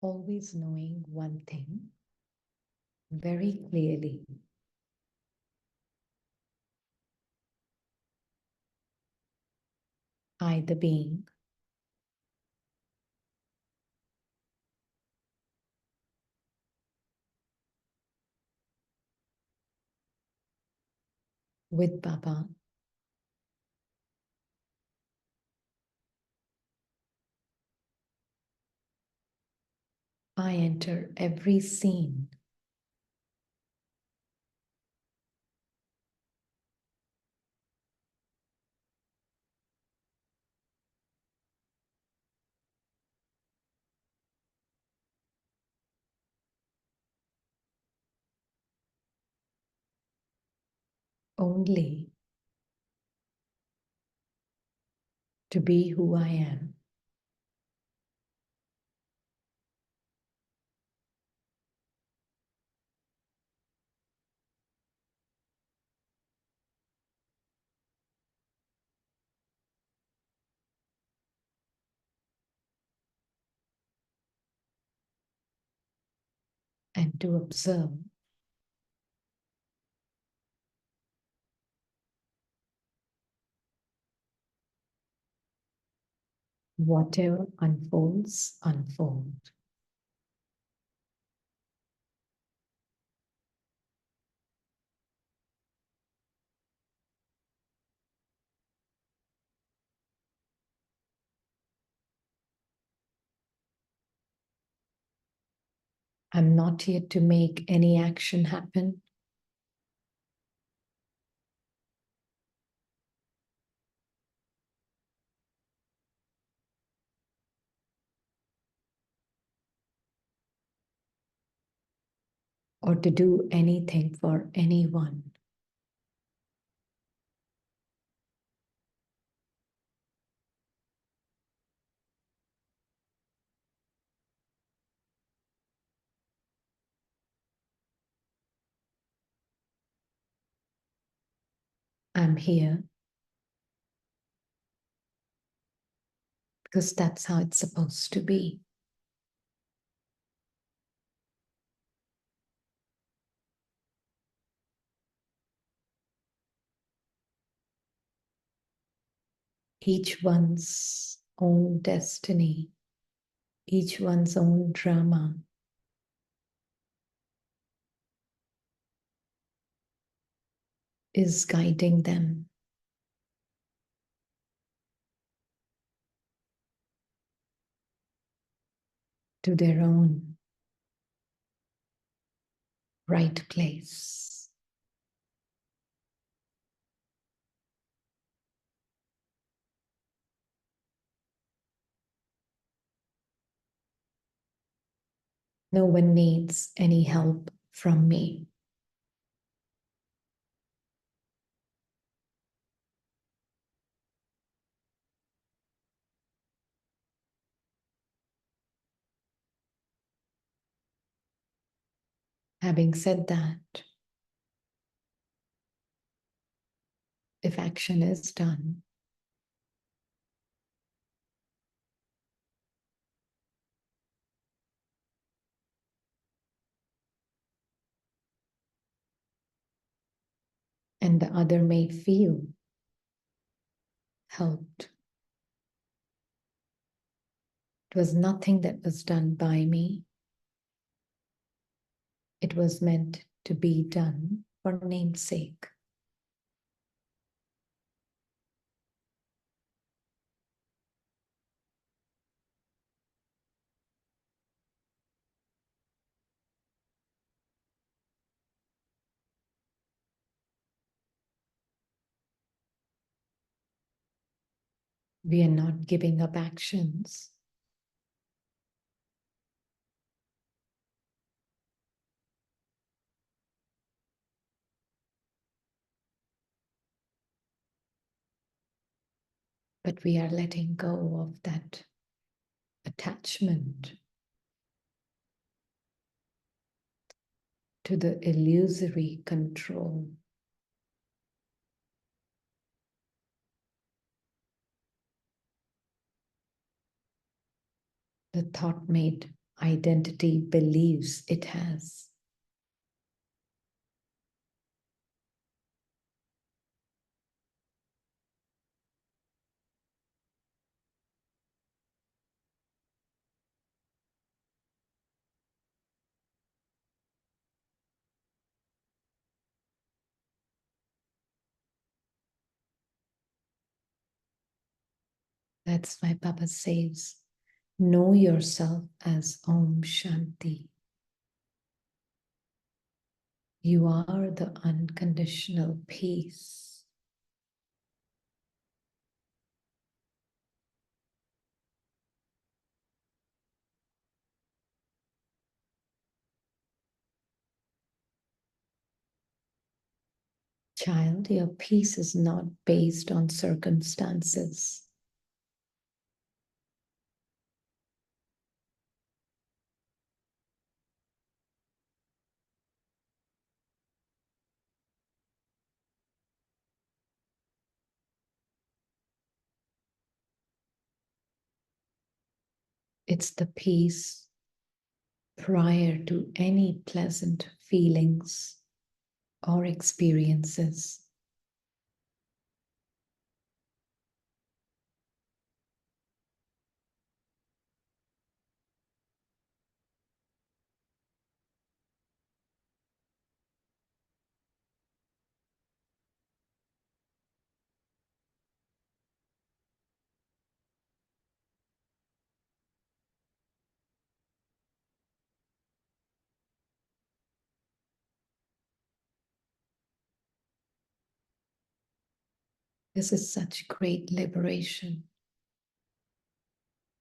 always knowing one thing very clearly. I, the being, with Baba, I enter every scene only to be who I am. And to observe whatever unfolds, unfold. I'm not here to make any action happen. Or to do anything for anyone. I'm here because that's how it's supposed to be. Each one's own destiny, each one's own drama is guiding them to their own right place. No one needs any help from me. Having said that, if action is done, and the other may feel helped, it was nothing that was done by me. It was meant to be done for namesake. We are not giving up actions. But we are letting go of that attachment to the illusory control. The thought made identity believes it has. That's why Baba says, know yourself as Om Shanti. You are the unconditional peace. Child, your peace is not based on circumstances. It's the peace prior to any pleasant feelings or experiences. This is such great liberation.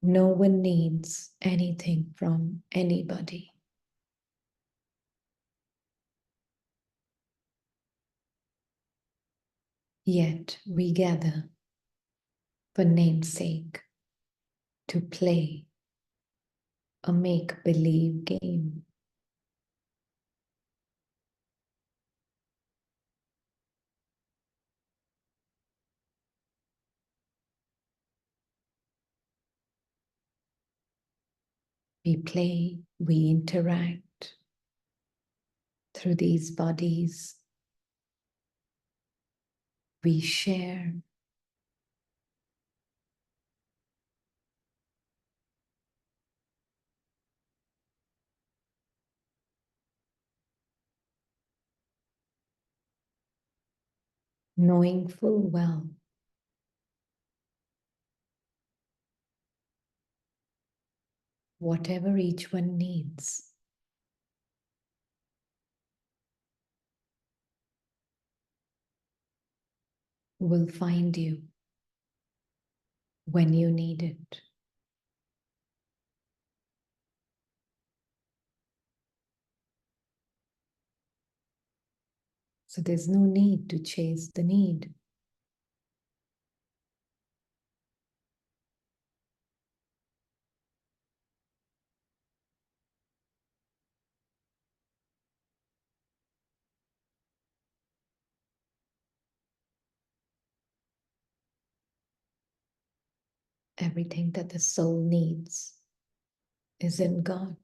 No one needs anything from anybody. Yet we gather for namesake to play a make-believe game. We play, we interact through these bodies. We share. Knowing full well whatever each one needs will find you when you need it. So there's no need to chase the need. Everything that the soul needs is in God.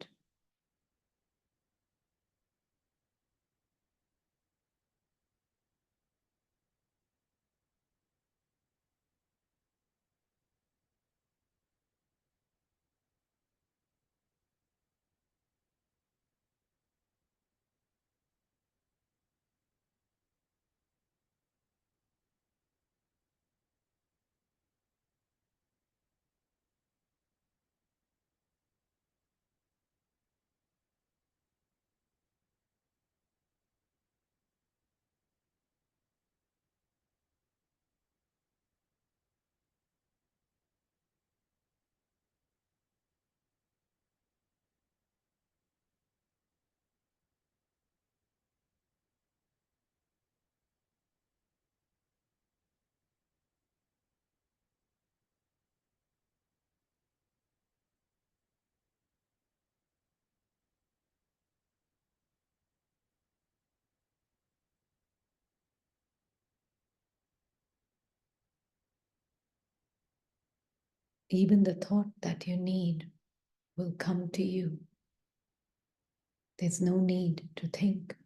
Even the thought that you need will come to you. There's no need to think.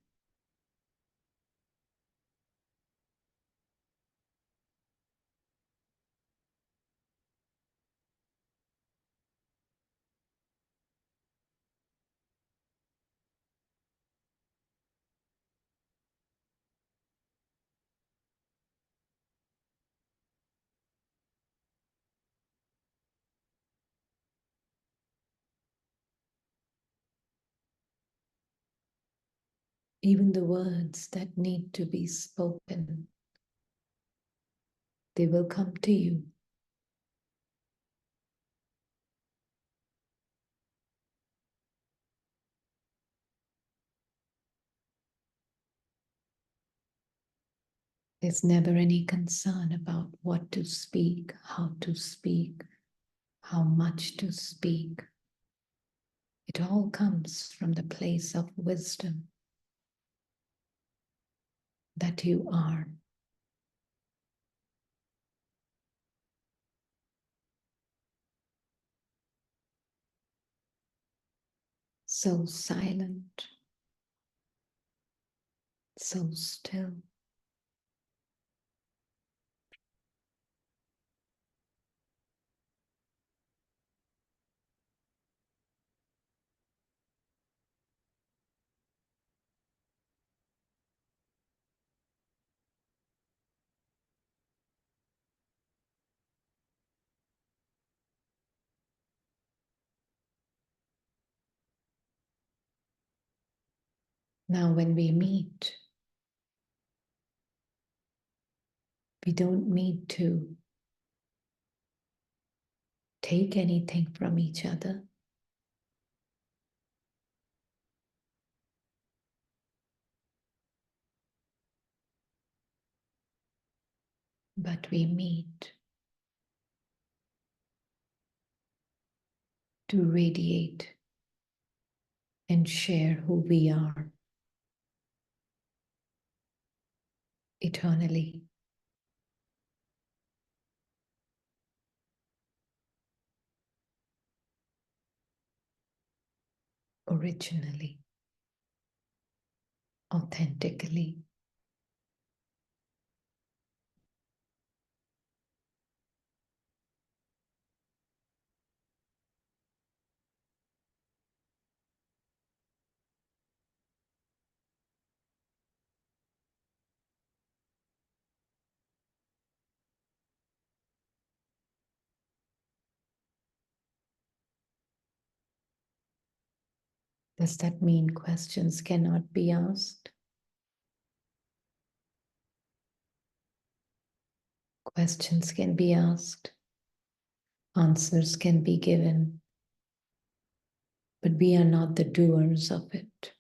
Even the words that need to be spoken, they will come to you. There's never any concern about what to speak, how to speak, how much to speak. It all comes from the place of wisdom that you are. So silent, so still. Now, when we meet, we don't need to take anything from each other, but we meet to radiate and share who we are eternally, originally, authentically. Does that mean questions cannot be asked? Questions can be asked, answers can be given, but we are not the doers of it.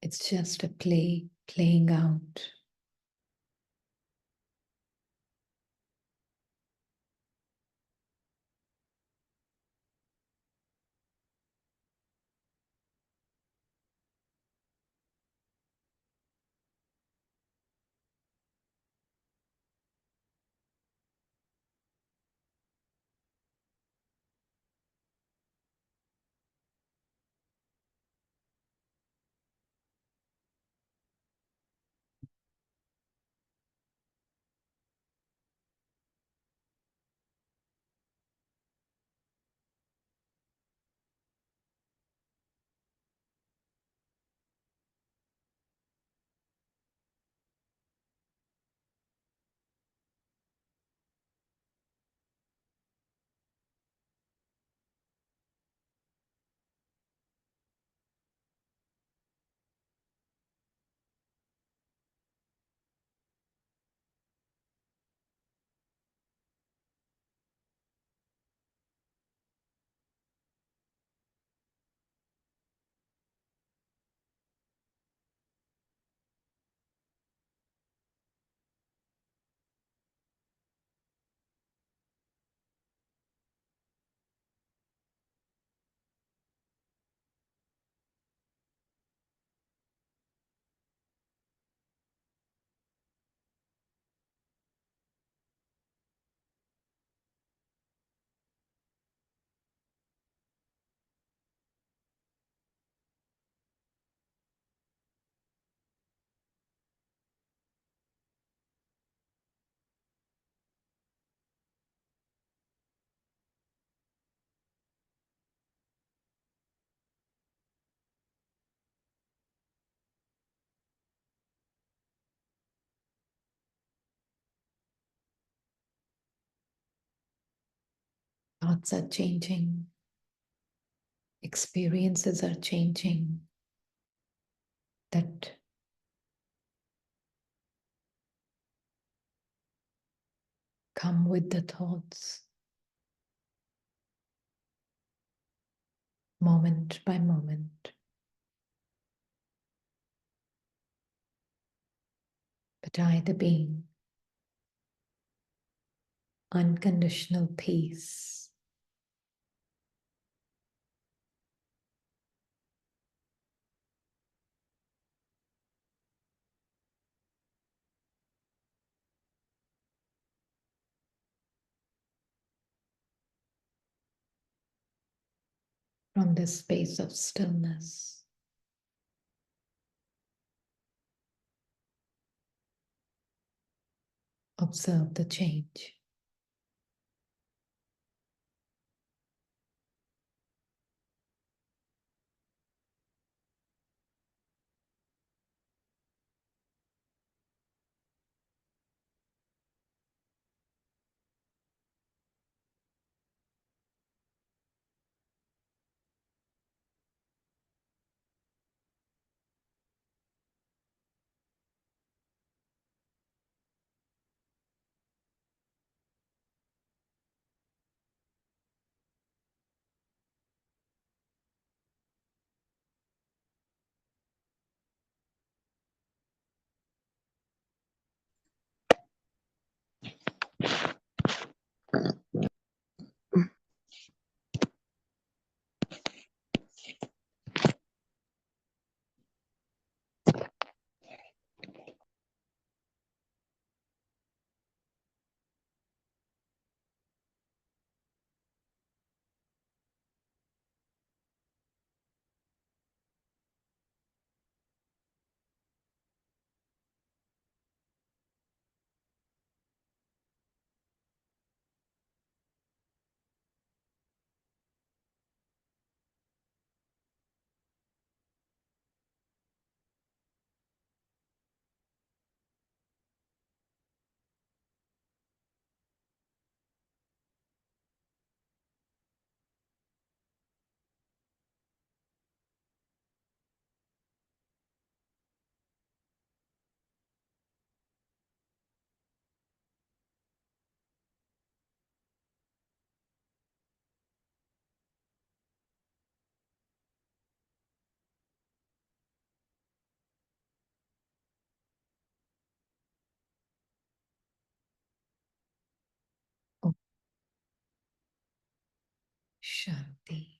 It's just a play playing out. thoughts are changing, experiences are changing, that come with the thoughts, moment by moment. But I, the being, unconditional peace, from this space of stillness, observe the change. Om Shanti.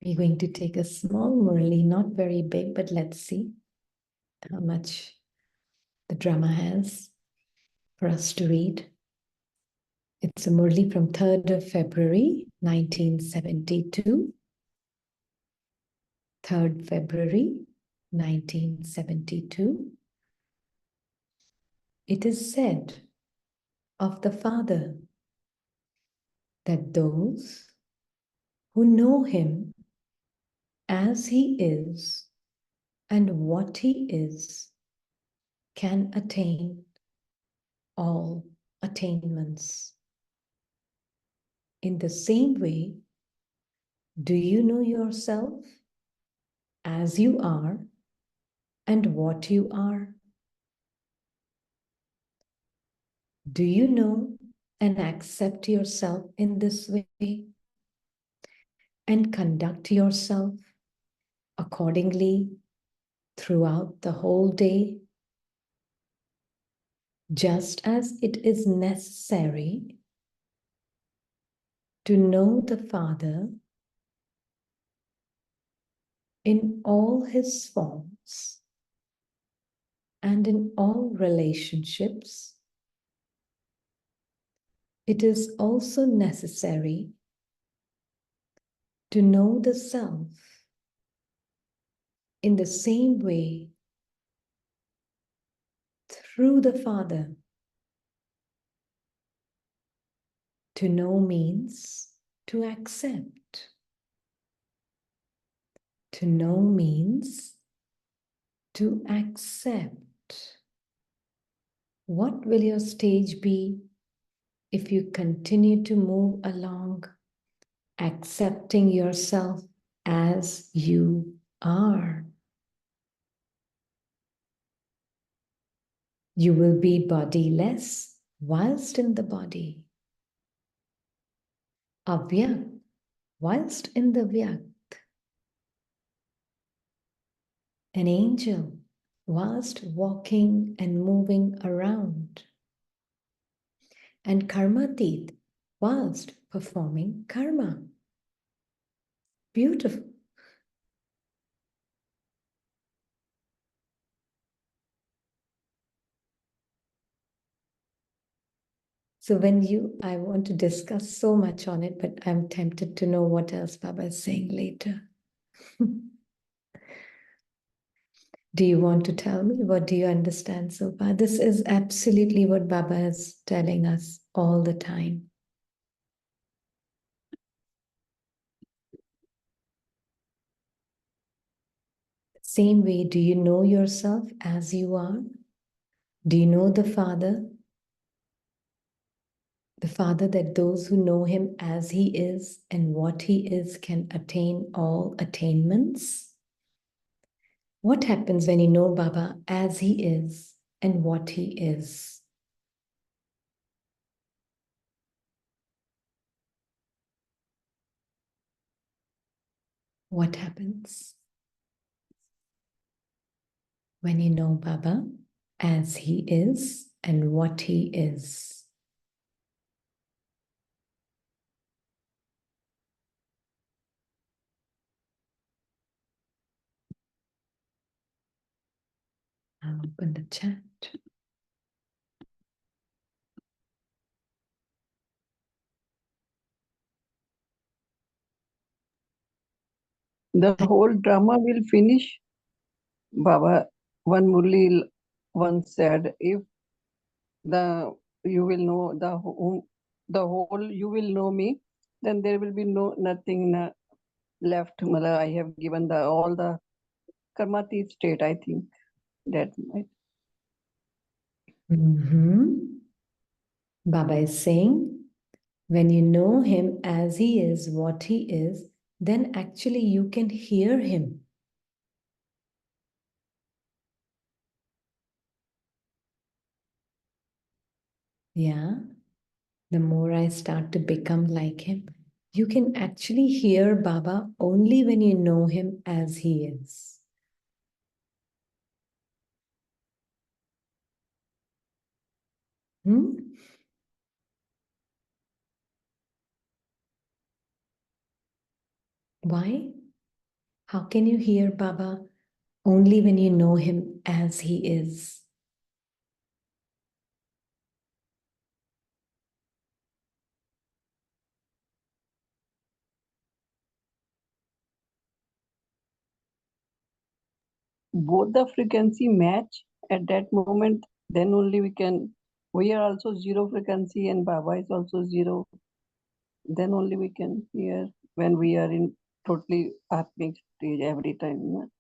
We're going to take a small Murli, not very big, but let's see how much the drama has for us to read. It's a Murli from 3rd of February, 1972. 3rd February, 1972. It is said of the Father that those who know him as he is and what he is can attain all attainments. In the same way, do you know yourself as you are and what you are? Do you know and accept yourself in this way and conduct yourself accordingly throughout the whole day, just as it is necessary to know the Father in all his forms and in all relationships, it is also necessary to know the self in the same way through the Father. To know means to accept. To know means to accept. What will your stage be if you continue to move along, accepting yourself as you are? You will be bodiless whilst in the body. Avyakt whilst in the Vyakt. An angel whilst walking and moving around. And Karmateet whilst performing karma. Beautiful. So I want to discuss so much on it, but I'm tempted to know what else Baba is saying later. Do you want to tell me? What do you understand so far? This is absolutely what Baba is telling us all the time. Same way, do you know yourself as you are? Do you know the Father? The Father that those who know him as he is and what he is can attain all attainments? What happens when you know Baba as he is and what he is? What happens when you know Baba as he is and what he is? I'll open the chat. The whole drama will finish. Baba, one Murli once said, if you will know the whole, you will know me, then there will be nothing left. I have given all the Karmateet state, I think. That might. Baba is saying, when you know him as he is, what he is, then actually you can hear him. Yeah, the more I start to become like him, you can actually hear Baba only when you know him as he is. Why? How can you hear Baba only when you know him as he is? Both the frequency match at that moment, then only we are also zero frequency and Baba is also zero. Then only we can hear when we are in totally atmic stage every time.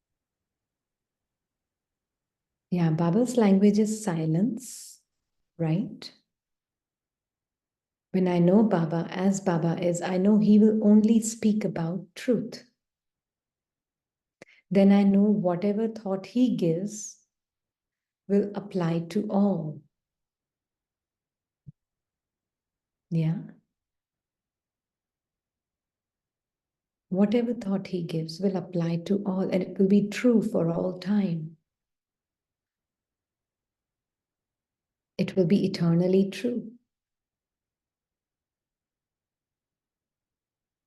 Yeah, Baba's language is silence, right? When I know Baba as Baba is, I know he will only speak about truth. Then I know whatever thought he gives will apply to all. Yeah. Whatever thought he gives will apply to all, and it will be true for all time. It will be eternally true.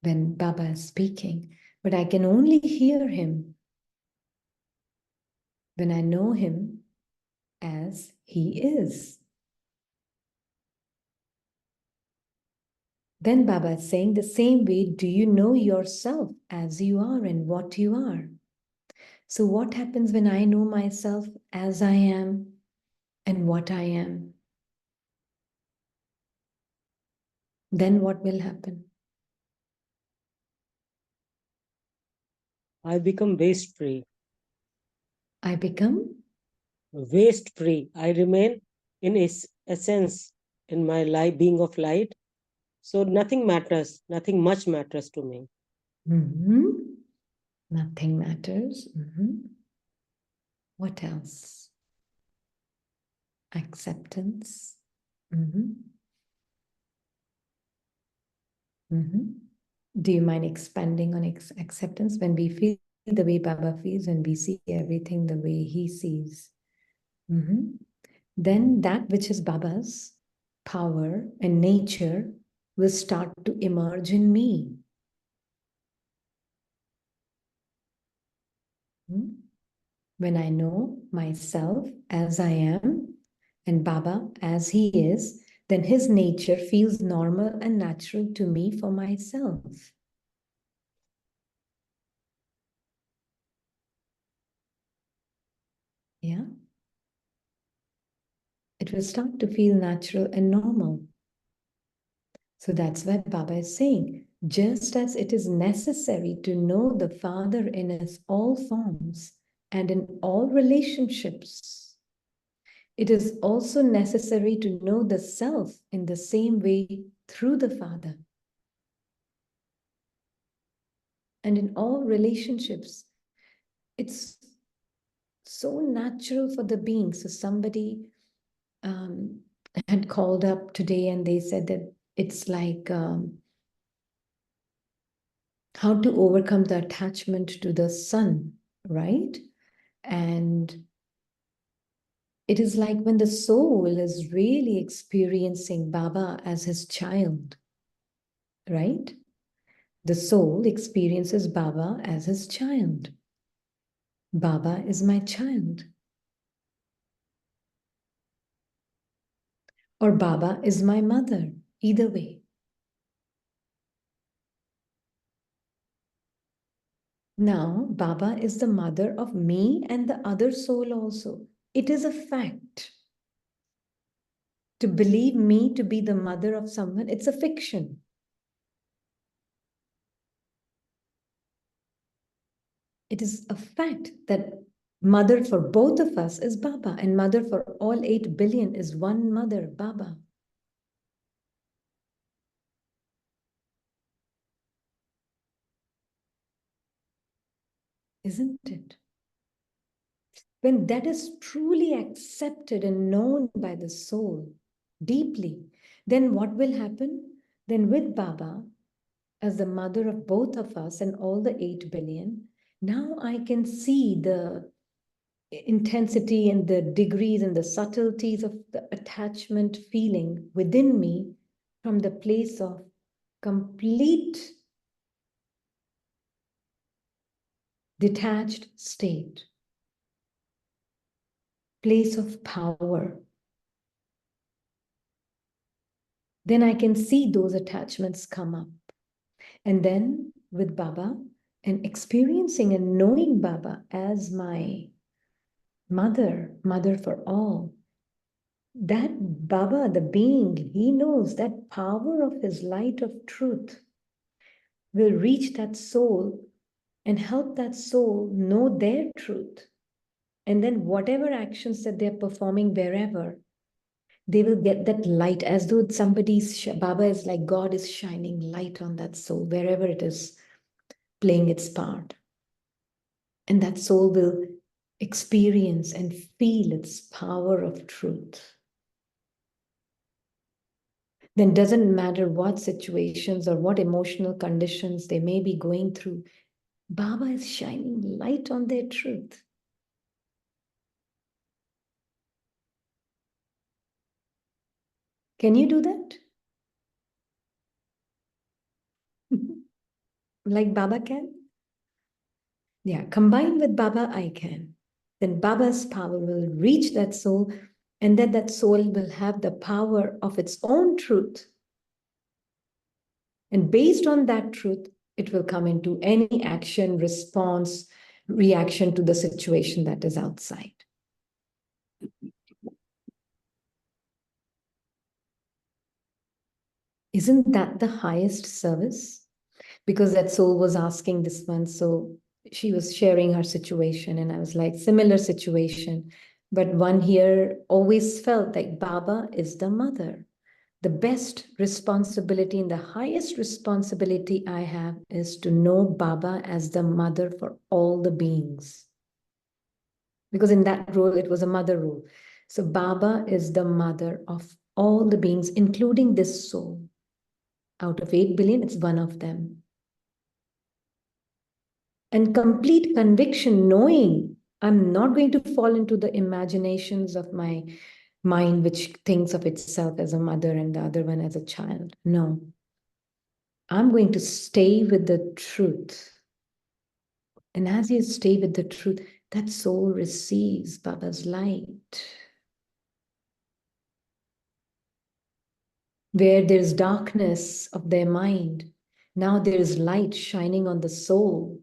When Baba is speaking, but I can only hear him when I know him as he is. Then Baba is saying, the same way, do you know yourself as you are and what you are? So what happens when I know myself as I am and what I am? Then what will happen? I become waste free. I become Waste free. I remain in essence in my life, being of light. So nothing matters, nothing much matters to me. Nothing matters. What else? Acceptance. Do you mind expanding on acceptance? When we feel the way Baba feels, when we see everything the way he sees, then that which is Baba's power and nature will start to emerge in me. When I know myself as I am and Baba as he is, then his nature feels normal and natural to me for myself. Yeah? It will start to feel natural and normal. So that's why Baba is saying, just as it is necessary to know the Father in his all forms and in all relationships, it is also necessary to know the self in the same way through the Father. And in all relationships, it's so natural for the being. So somebody had called up today and they said that it's like how to overcome the attachment to the sun, right? And it is like when the soul is really experiencing Baba as his child, right? The soul experiences Baba as his child. Baba is my child. Or Baba is my mother, either way. Now, Baba is the mother of me and the other soul also. It is a fact. To believe me to be the mother of someone, it's a fiction. It is a fact that mother for both of us is Baba, and mother for all 8 billion is one mother, Baba. Isn't it? When that is truly accepted and known by the soul deeply, then what will happen? Then with Baba, as the mother of both of us and all the 8 billion, now I can see the intensity and the degrees and the subtleties of the attachment feeling within me from the place of complete detached state, place of power. Then I can see those attachments come up. And then with Baba and experiencing and knowing Baba as my mother, mother for all, that Baba, the being, he knows that power of his light of truth will reach that soul and help that soul know their truth. And then whatever actions that they're performing wherever, they will get that light as though somebody's, Baba is like God is shining light on that soul, wherever it is playing its part. And that soul will experience and feel its power of truth. Then doesn't matter what situations or what emotional conditions they may be going through, Baba is shining light on their truth. Can you do that? Like Baba can? Yeah, combined with Baba, I can. then Baba's power will reach that soul, and then that soul will have the power of its own truth. And based on that truth, it will come into any action, response, reaction to the situation that is outside. Isn't that the highest service? Because that soul was asking this one, so she was sharing her situation, and I was like, similar situation. But one here always felt like Baba is the mother. The best responsibility and the highest responsibility I have is to know Baba as the mother for all the beings. Because in that role, it was a mother role. So Baba is the mother of all the beings, including this soul. Out of 8 billion, it's one of them. And complete conviction, knowing I'm not going to fall into the imaginations of my mind, which thinks of itself as a mother and the other one as a child. No. I'm going to stay with the truth. And as you stay with the truth, that soul receives Baba's light. Where there's darkness of their mind, now there is light shining on the soul.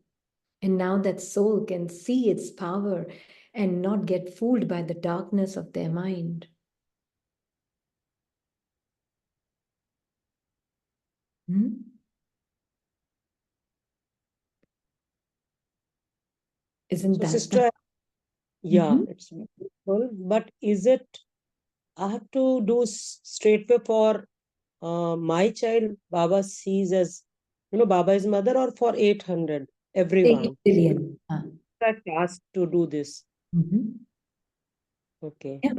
And now that soul can see its power and not get fooled by the darkness of their mind. Isn't So, that sister, yeah, Mhm. it's beautiful. But is it, I have to do straightway for my child, Baba sees as, Baba is mother, or for 800, 8 everyone? billion? That task to do this. Mhm. Okay. Yeah,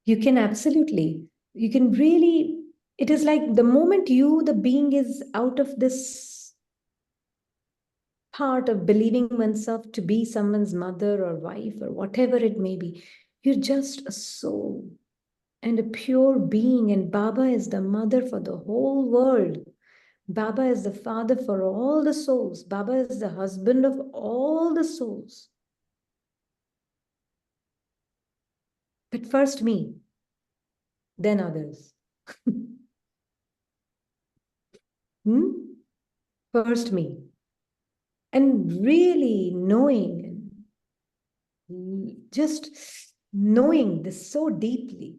you can absolutely. You can really, it is like the moment you, the being, is out of this part of believing oneself to be someone's mother or wife or whatever it may be, you're just a soul and a pure being, and Baba is the mother for the whole world. Baba is the father for all the souls. Baba is the husband of all the souls. But first me, then others. First me. And really knowing, just knowing this so deeply.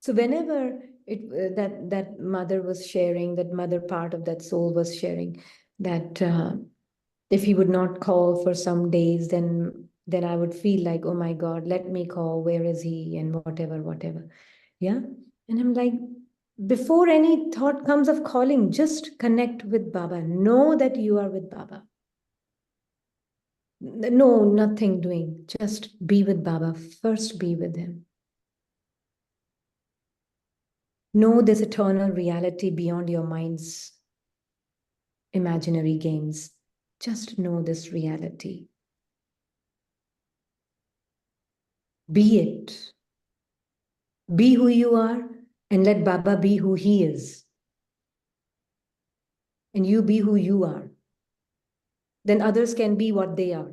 So whenever that mother was sharing, that mother part of that soul was sharing, that if he would not call for some days, then I would feel like, oh my God, let me call. Where is he? And whatever. Yeah. And I'm like, before any thought comes of calling, just connect with Baba. Know that you are with Baba. No, nothing doing. Just be with Baba. First be with him. Know this eternal reality beyond your mind's imaginary games. Just know this reality. Be it. Be who you are and let Baba be who he is. And you be who you are. Then others can be what they are.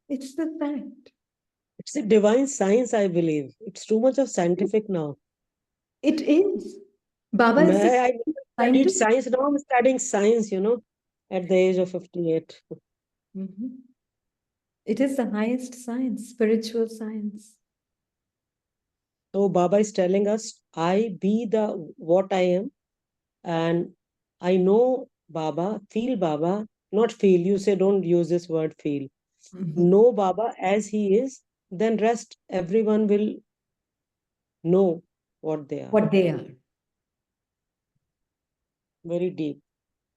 It's the fact. It's a divine science, I believe. It's too much of scientific now. It is. Baba is the I studied scientist. science, now I'm studying science, at the age of 58. It is the highest science, spiritual science. So Baba is telling us, I be the what I am, and I know Baba, feel Baba, not feel. You say don't use this word feel. Know Baba as he is, then rest everyone will know what they are. What they are. Very deep.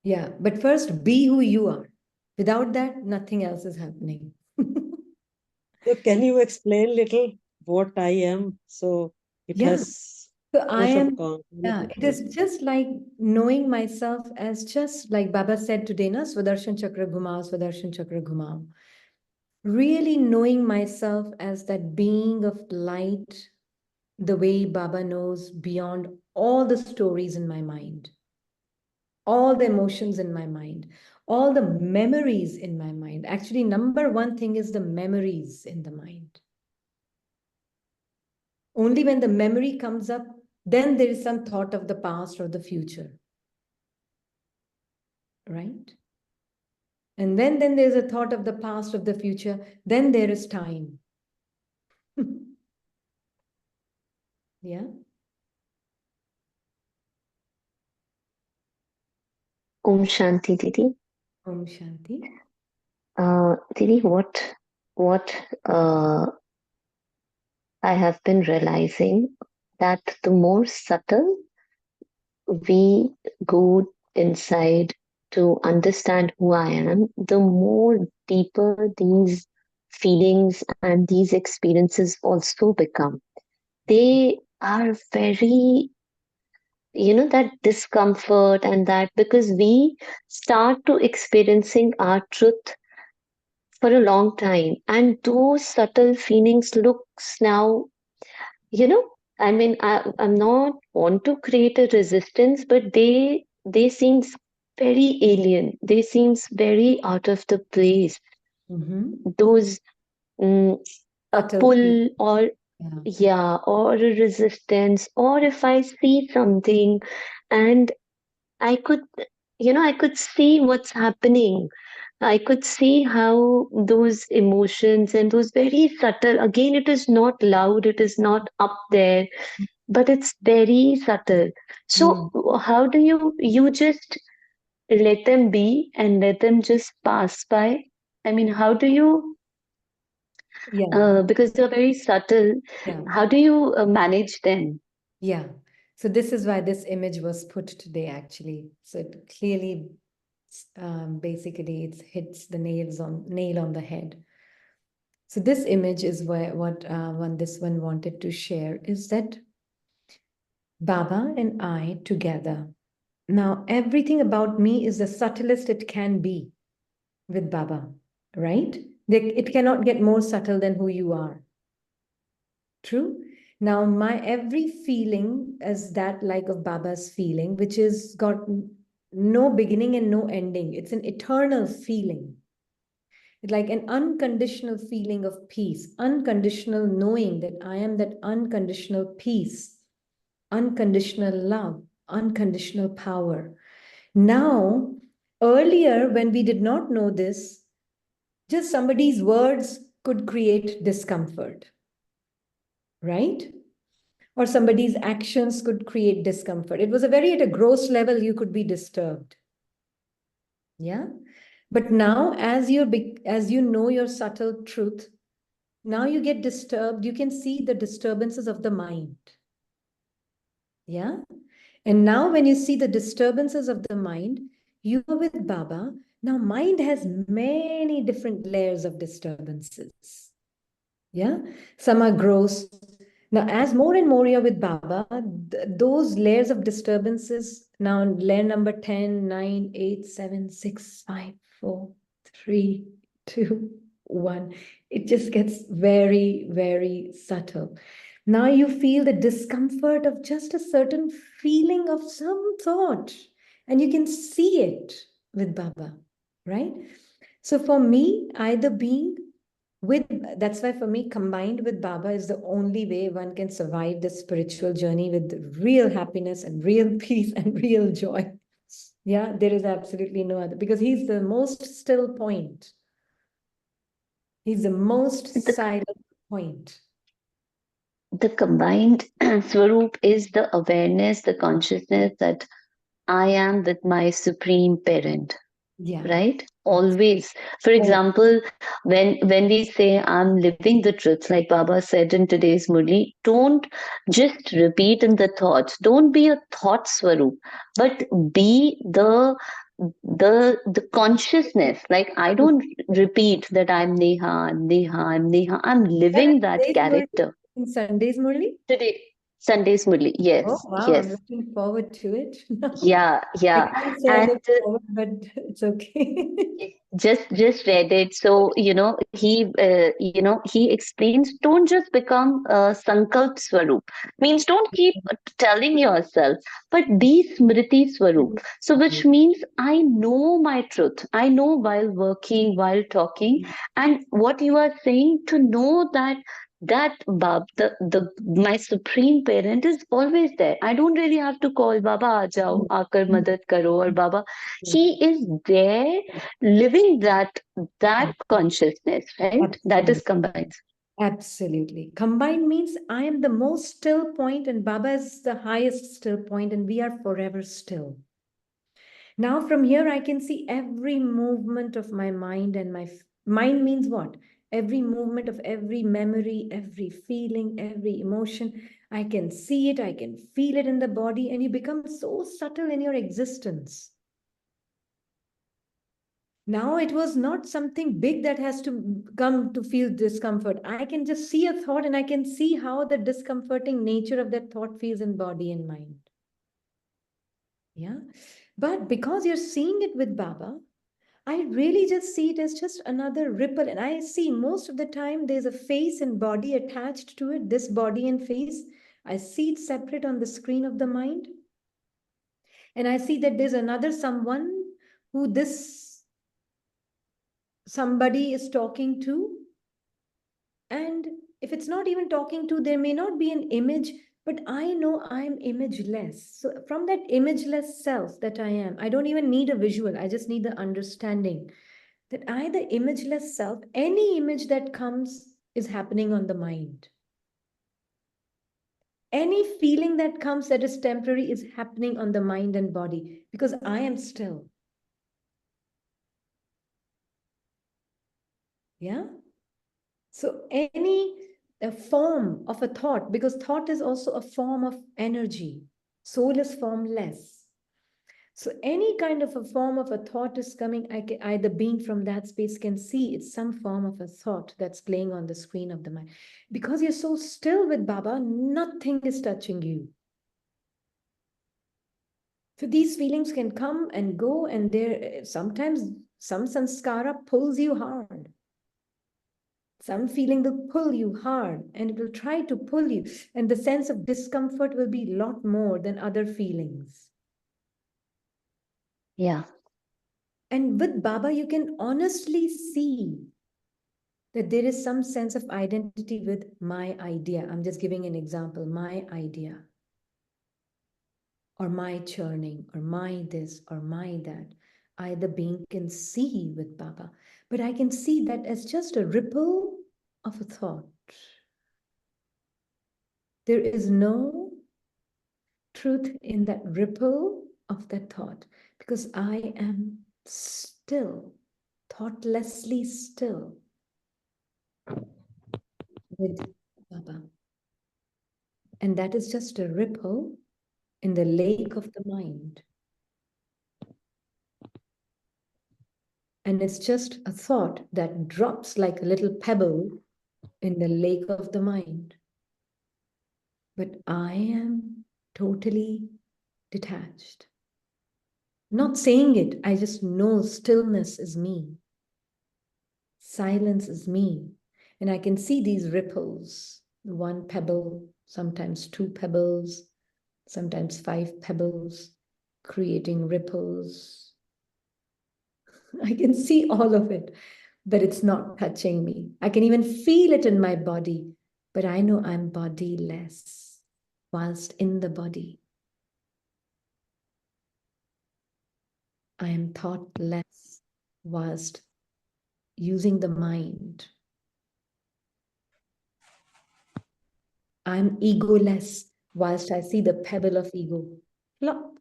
Yeah, but first be who you are. Without that, nothing else is happening. So can you explain little what I am? So it Yeah. has So I much of am, yeah, it is just like knowing myself as just like Baba said today, na, Swaдаrshan Chakra Ghumao, Swadarshan Chakra Ghumao. Really knowing myself as that being of light the way Baba knows beyond all the stories in my mind, all the emotions in my mind, all the memories in my mind. Actually, number one thing is the memories in the mind. Only when the memory comes up, then there is some thought of the past or the future. Right? And then there's a thought of the past, of the future, then there is time. Yeah. Om Shanti, Didi. Om Shanti. Didi, what I have been realizing that the more subtle we go inside to understand who I am, the more deeper these feelings and these experiences also become. They are very, that discomfort and that because we start to experiencing our truth for a long time, and those subtle feelings looks now, you know I'm not want to create a resistance, but they seems very alien, they seems very out of the place. Those a Subtle pull feeling. or Yeah. or a resistance, or if I see something and I could I could see what's happening. I could see how those emotions and those very subtle, again, it is not loud, it is not up there, but it's very subtle. So, how do you just let them be and let them just pass by? I mean, how do you, Yeah. because they're very subtle, Yeah. how do you manage them? Yeah. So this is why this image was put today, actually. So it clearly, basically, it hits the nail on the head. So this image is what this one wanted to share is that Baba and I together. Now, everything about me is the subtlest it can be with Baba, right? It cannot get more subtle than who you are. True? Now, my every feeling is that like of Baba's feeling, which is got no beginning and no ending. It's an eternal feeling. It's like an unconditional feeling of peace, unconditional knowing that I am that unconditional peace, unconditional love, unconditional power. Now, earlier, when we did not know this, just somebody's words could create discomfort, right? Or somebody's actions could create discomfort. It was a very, at a gross level, you could be disturbed. Yeah. But now, as you know your subtle truth, now you get disturbed. You can see the disturbances of the mind. Yeah. And now when you see the disturbances of the mind, you are with Baba. Now mind has many different layers of disturbances. Yeah. Some are gross. Now, as more and more you're with Baba, those layers of disturbances, now layer number 10, 9, 8, 7, 6, 5, 4, 3, 2, 1. It just gets very, very subtle. Now you feel the discomfort of just a certain feeling of some thought, and you can see it with Baba, right? So for me, either being that's why for me, combined with Baba is the only way one can survive this spiritual journey with real happiness and real peace and real joy. Yeah, there is absolutely no other, because he's the most still point. He's the most silent point. The combined Swaroop is the awareness, the consciousness that I am with my supreme parent. Yeah. Right? Always. For example, when we say I'm living the truth, like Baba said in today's Murli, don't just repeat in the thoughts. Don't be a thought Swaroop, but be the consciousness. Like I don't repeat that I'm Neha, I'm Neha, I'm Neha. I'm living that character. In Sundays, Murli? Today. Sundays, Murli. Yes, Oh, wow. I'm yes. looking forward to it. Yeah, I yeah. can't say I And look forward, but it's okay. just read it. So, he explains, don't just become Sankalp Swarup. Means don't keep telling yourself, but be Smriti Swarup. So, which means I know my truth. I know while working, while talking, and what you are saying, to know that Bab, the my supreme parent is always there. I don't really have to call Baba, aa jao, aakar madad karo, or Baba. He is there, living that consciousness, right? That is Absolutely. combined. Absolutely. Combined means I am the most still point and Baba is the highest still point and we are forever still. Now from here, I can see every movement of my mind and my mind means what? Every movement of every memory, every feeling, every emotion. I can see it, I can feel it in the body and you become so subtle in your existence. Now it was not something big that has to come to feel discomfort. I can just see a thought and I can see how the discomforting nature of that thought feels in body and mind. Yeah. But because you're seeing it with Baba, I really just see it as just another ripple. And I see most of the time there's a face and body attached to it, this body and face. I see it separate on the screen of the mind. And I see that there's another someone who this somebody is talking to. And if it's not even talking to, there may not be an image, but I know I'm imageless. So from that imageless self that I am, I don't even need a visual. I just need the understanding that I, the imageless self, any image that comes is happening on the mind. Any feeling that comes that is temporary is happening on the mind and body because I am still. Yeah. So any a form of a thought, because thought is also a form of energy. Soul is formless. So any kind of a form of a thought is coming, the being from that space can see it's some form of a thought that's playing on the screen of the mind. Because you're so still with Baba, nothing is touching you. So these feelings can come and go, and there sometimes some sanskara pulls you hard. Some feeling will pull you hard and it will try to pull you. And the sense of discomfort will be a lot more than other feelings. Yeah. And with Baba, you can honestly see that there is some sense of identity with my idea. I'm just giving an example, my idea. Or my churning, or my this, or my that. I, the being, can see with Baba. But I can see that as just a ripple of a thought. There is no truth in that ripple of that thought because I am still, thoughtlessly still with Baba. And that is just a ripple in the lake of the mind. And it's just a thought that drops like a little pebble in the lake of the mind. But I am totally detached. Not saying it, I just know stillness is me. Silence is me. And I can see these ripples, one pebble, sometimes two pebbles, sometimes five pebbles, creating ripples. I can see all of it, but it's not touching me. I can even feel it in my body, but I know I'm bodiless whilst in the body. I am thoughtless whilst using the mind. I'm egoless whilst I see the pebble of ego plop,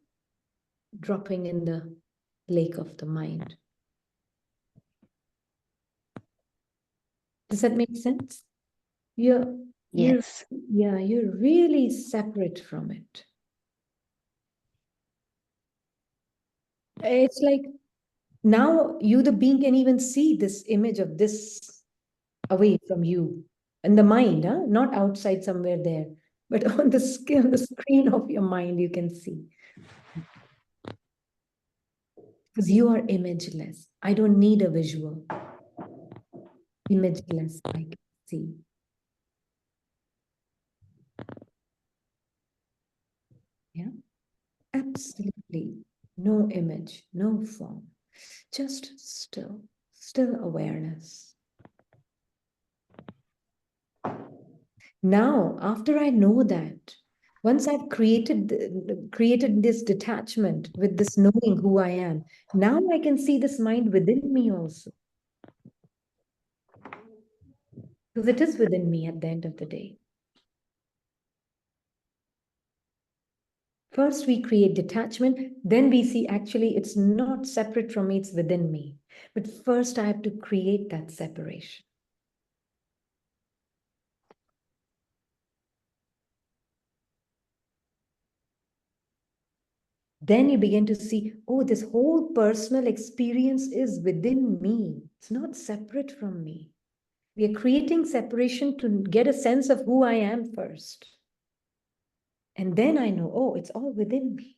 dropping in the lake of the mind. Does that make sense? You're really separate from it. It's like now you, the being, can even see this image of this away from you in the mind, not outside somewhere there. But on the screen of your mind, you can see. Because you are imageless. I don't need a visual. Imageless, I can see. Yeah, absolutely. No image, no form. Just still awareness. Now, after I know that, once I've created this detachment with this knowing who I am, now I can see this mind within me also. Because it is within me at the end of the day. First, we create detachment, then we see actually it's not separate from me, it's within me. But first, I have to create that separation. Then you begin to see, oh, this whole personal experience is within me. It's not separate from me. We are creating separation to get a sense of who I am first. And then I know, oh, it's all within me.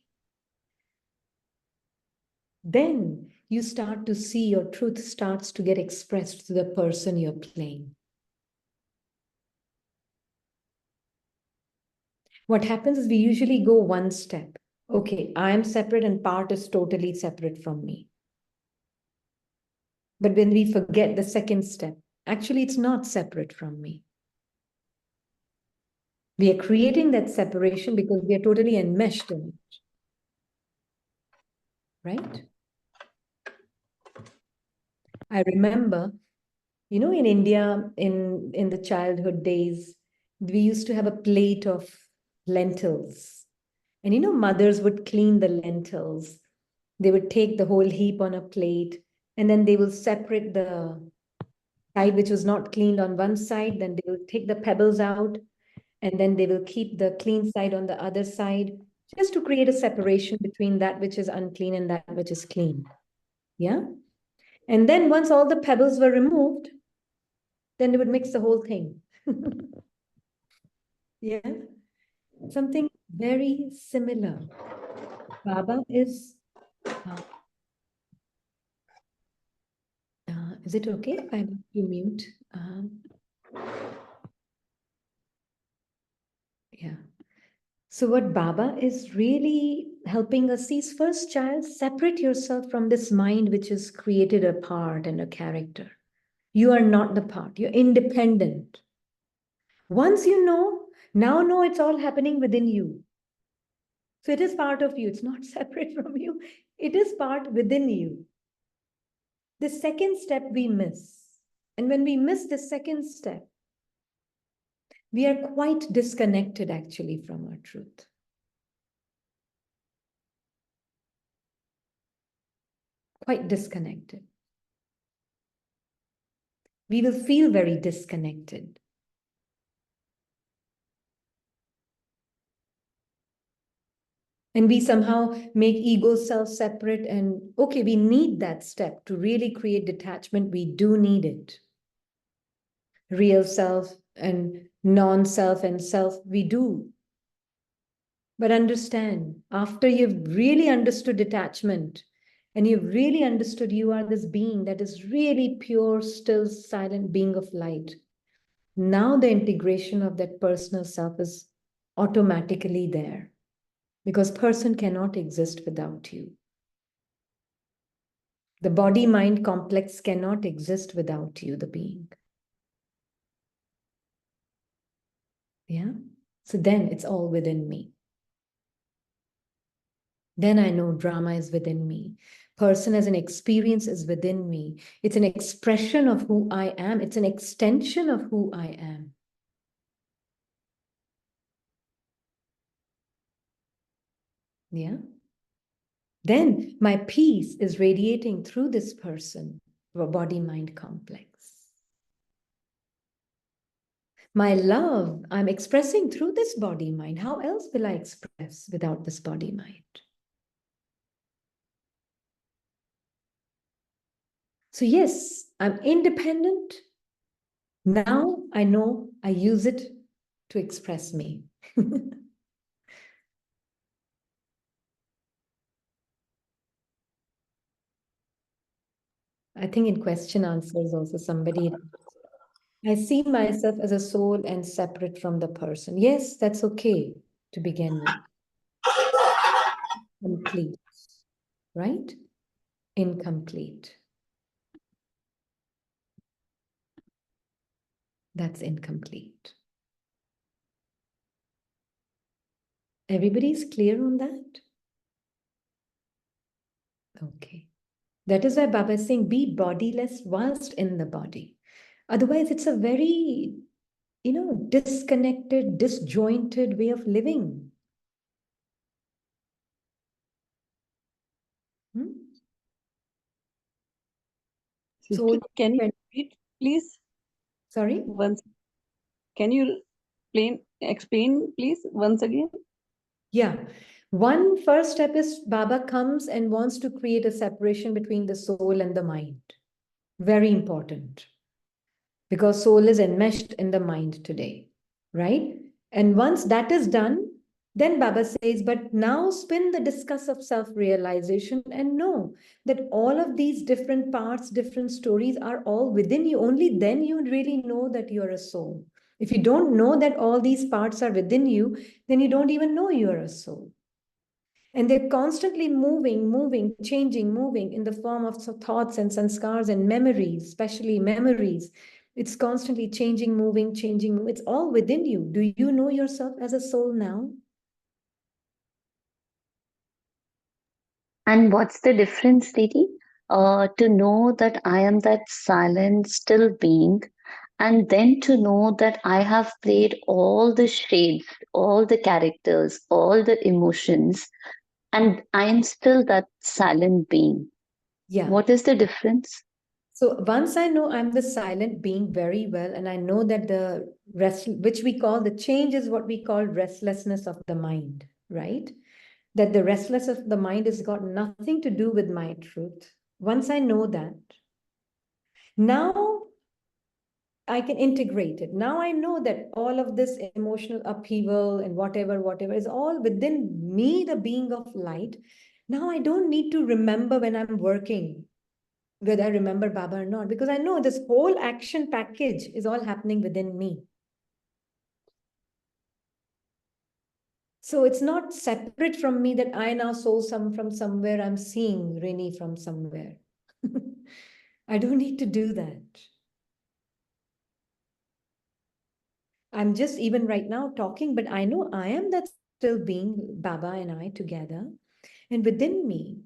Then you start to see your truth starts to get expressed to the person you're playing. What happens is we usually go one step. Okay, I am separate and part is totally separate from me. But when we forget the second step, actually it's not separate from me. We are creating that separation because we are totally enmeshed in it. Right? I remember, you know, in India, in the childhood days, we used to have a plate of lentils. And, you know, mothers would clean the lentils. They would take the whole heap on a plate, and then they will separate the side which was not cleaned on one side. Then they will take the pebbles out, and then they will keep the clean side on the other side, just to create a separation between that which is unclean and that which is clean. Yeah. And then once all the pebbles were removed, then they would mix the whole thing. Yeah. Something very similar. Baba is is it okay if I mute? Yeah. So what Baba is really helping us see is, first, child, separate yourself from this mind which has created a part and a character. You are not the part. You're independent. Once you know, now know it's all happening within you. So it is part of you. It's not separate from you. It is part within you. The second step we miss. And when we miss the second step, we are quite disconnected actually from our truth. Quite disconnected. We will feel very disconnected. And we somehow make ego self separate. And okay, we need that step to really create detachment. We do need it. Real self and non-self and self, we do. But understand, after you've really understood detachment, and you've really understood you are this being that is really pure, still, silent being of light, now the integration of that personal self is automatically there. Because person cannot exist without you. The body-mind complex cannot exist without you, the being. Yeah? So then it's all within me. Then I know drama is within me. Person as an experience is within me. It's an expression of who I am. It's an extension of who I am. Yeah? Then my peace is radiating through this person, a body-mind complex. My love, I'm expressing through this body-mind. How else will I express without this body-mind? So yes, I'm independent. Now I know I use it to express me. I think in question answers also somebody, I see myself as a soul and separate from the person. Yes, that's okay to begin with. Complete, right? Incomplete. That's incomplete. Everybody's clear on that? Okay. That is why Baba is saying, be bodiless whilst in the body. Otherwise, it's a very, disconnected, disjointed way of living. Hmm? Sister, So, can you repeat, please? sorry? Once, can you explain, please, once again? Yeah. One first step is Baba comes and wants to create a separation between the soul and the mind. Very important. Because soul is enmeshed in the mind today, right? And once that is done, then Baba says, but now spin the discus of self-realization and know that all of these different parts, different stories are all within you. Only then you really know that you're a soul. If you don't know that all these parts are within you, then you don't even know you're a soul. And they're constantly moving, changing, moving in the form of thoughts and sanskars and memories, especially memories. It's constantly changing, moving, changing. It's all within you. Do you know yourself as a soul now? And what's the difference, Didi? To know that I am that silent, still being, and then to know that I have played all the shades, all the characters, all the emotions, and I am still that silent being. Yeah. What is the difference? So once I know I'm the silent being very well, and I know that the rest, which we call the change, is what we call restlessness of the mind, right? That the restlessness of the mind has got nothing to do with my truth. Once I know that, now I can integrate it. Now I know that all of this emotional upheaval and whatever is all within me, the being of light. Now I don't need to remember when I'm working, whether I remember Baba or not, because I know this whole action package is all happening within me. So it's not separate from me that I now saw from somewhere, I'm seeing Rini from somewhere. I don't need to do that. I'm just even right now talking, but I know I am that still being, Baba and I together. And within me,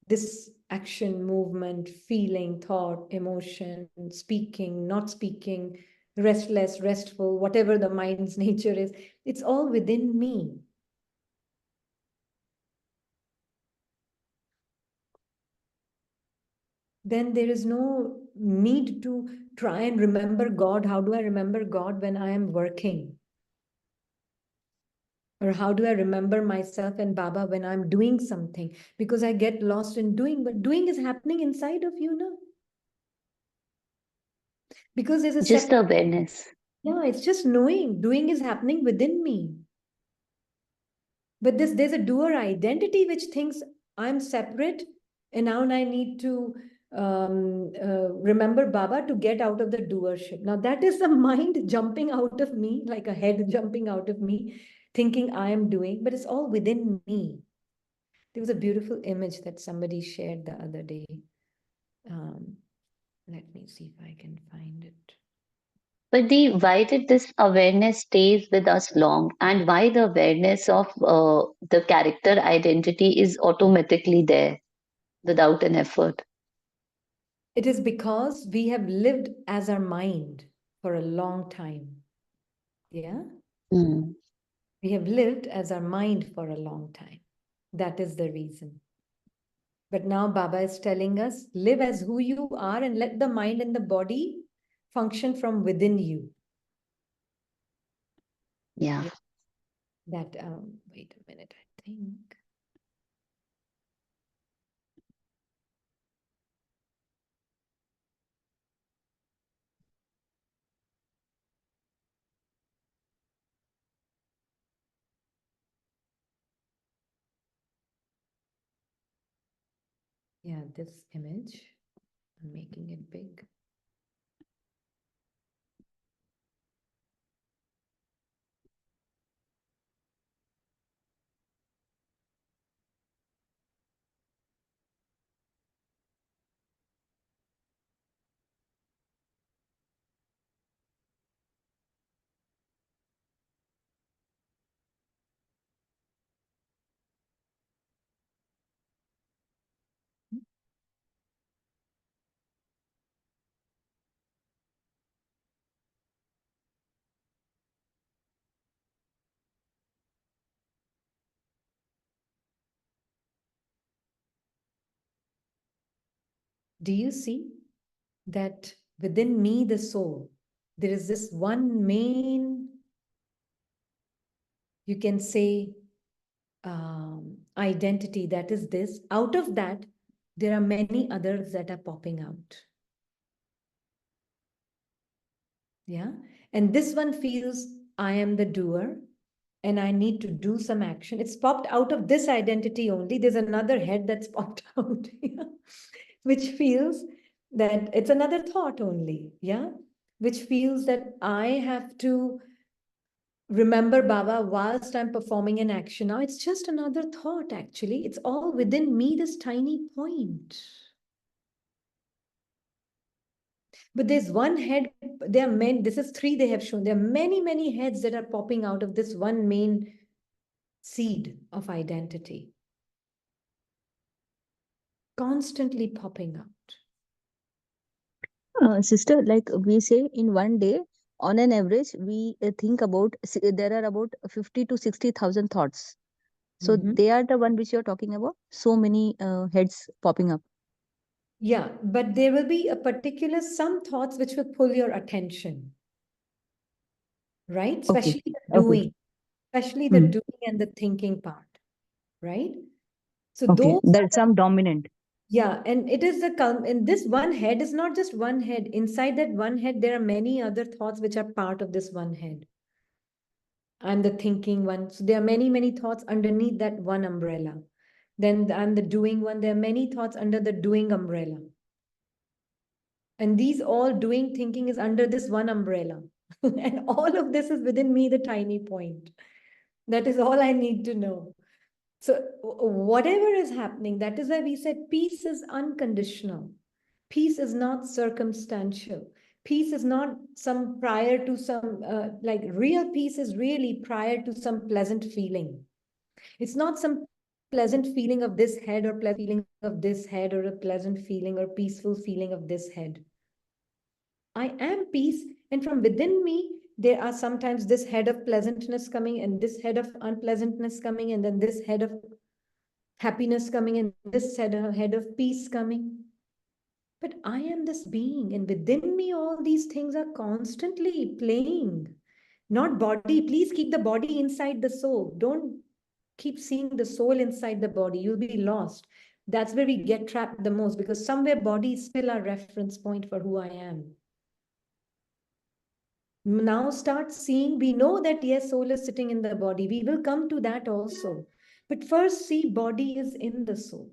this action, movement, feeling, thought, emotion, speaking, not speaking, restless, restful, whatever the mind's nature is, it's all within me. Then there is no need to try and remember God. How do I remember God when I am working? Or how do I remember myself and Baba when I'm doing something? Because I get lost in doing, but doing is happening inside of you now. Because there's a Just awareness. yeah, it's just knowing. Doing is happening within me. But there's a doer identity which thinks I'm separate, and now I need to remember Baba to get out of the doership. Now that is the mind jumping out of me, like a head jumping out of me, thinking I am doing, but it's all within me. There was a beautiful image that somebody shared the other day. Let me see if I can find it. But why did this awareness stays with us long, and why the awareness of the character identity is automatically there without an effort? It is because we have lived as our mind for a long time. Yeah? Mm. We have lived as our mind for a long time. That is the reason. But now Baba is telling us, live as who you are and let the mind and the body function from within you. Yeah. That, wait a minute, I think. Yeah, this image, I'm making it big. Do you see that within me, the soul, there is this one main, you can say, identity that is this. Out of that, there are many others that are popping out. Yeah. And this one feels I am the doer and I need to do some action. It's popped out of this identity only. There's another head that's popped out, yeah, which feels that it's another thought only. Yeah. Which feels that I have to remember Baba whilst I'm performing an action. Now it's just another thought, actually. It's all within me, this tiny point. But there's one head, there are many, this is 3 they have shown. There are many, many heads that are popping out of this one main seed of identity. Constantly popping out. Sister, like we say in one day, on an average, we think about, there are about 50 to 60,000 thoughts. So they are the one which you're talking about. So many heads popping up. Yeah, but there will be a particular, some thoughts which will pull your attention, right? Especially the doing, especially the doing and the thinking part, right? So Okay, those, that's some dominant. yeah, and it is the, and this one head is not just one head. Inside that one head, there are many other thoughts which are part of this one head. I'm the thinking one. So there are many, many thoughts underneath that one umbrella. Then I'm the doing one. There are many thoughts under the doing umbrella. And these all doing thinking is under this one umbrella. And all of this is within me, the tiny point. That is all I need to know. So whatever is happening, that is why we said peace is unconditional. Peace is not circumstantial. Peace is not some prior to some, like real peace is really prior to some pleasant feeling. It's not some pleasant feeling of this head or pleasant feeling of this head or a pleasant feeling or peaceful feeling of this head. I am peace. And from within me, there are sometimes this head of pleasantness coming and this head of unpleasantness coming and then this head of happiness coming and this head of peace coming. But I am this being, and within me, all these things are constantly playing. Not body. Please keep the body inside the soul. Don't keep seeing the soul inside the body. You'll be lost. That's where we get trapped the most because somewhere body is still our reference point for who I am. Now start seeing, we know that yes, soul is sitting in the body. We will come to that also. But first see body is in the soul.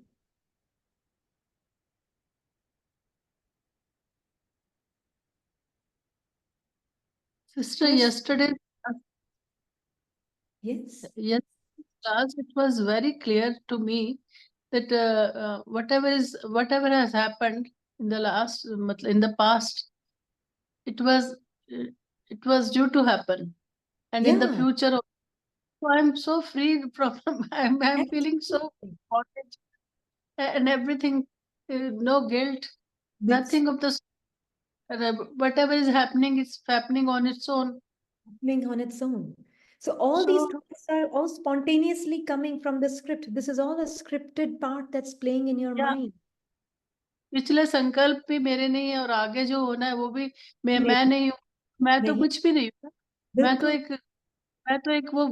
Sister, First, yesterday, yes. yes, class, it was very clear to me that whatever has happened in the in the past, it was uh, it was due to happen, and in the Yeah. future, also, I'm so free from. I'm feeling so important and everything. No guilt, nothing of the. Whatever is happening is happening on its own. Happening on its own. So all these So thoughts are all spontaneously coming from the script. This is all a scripted part that's playing in your yeah, mind. पिछले संकल्प भी मेरे नहीं है और आगे जो होना है वो भी मैं नहीं, नहीं हूँ, मैं तो नहीं, कुछ भी नहीं हूँ। बिल्कुल, मैं तो एक वो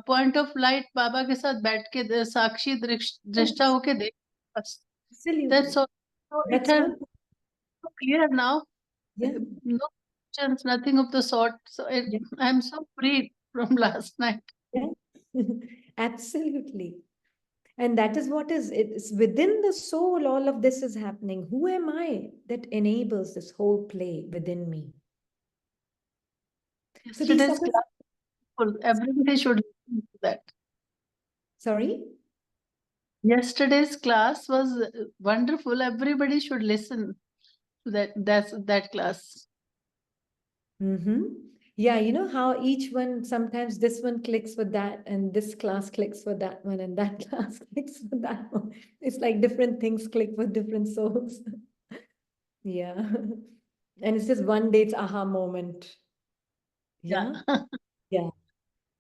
पॉइंट ऑफ लाइट बाबा के साथ बैठ के साक्षी दृष्टा होके देख बस। absolutely. That's all. So it That's has all. so clear now. Yeah, No questions, nothing of the sort. So yeah, I'm so free from last night. yeah. Absolutely. And that is what is, it's within the soul, all of this is happening. Who am I that enables this whole play within me? So these Yesterday's subtle, class, everybody should listen to that. sorry? Yesterday's class was wonderful. Everybody should listen to that class. Mm-hmm. Yeah, you know how each one, sometimes this one clicks with that, and this class clicks with that one, and that class clicks with that one. It's like different things click with different souls. Yeah. And it's just one day, it's aha moment. Yeah. Yeah.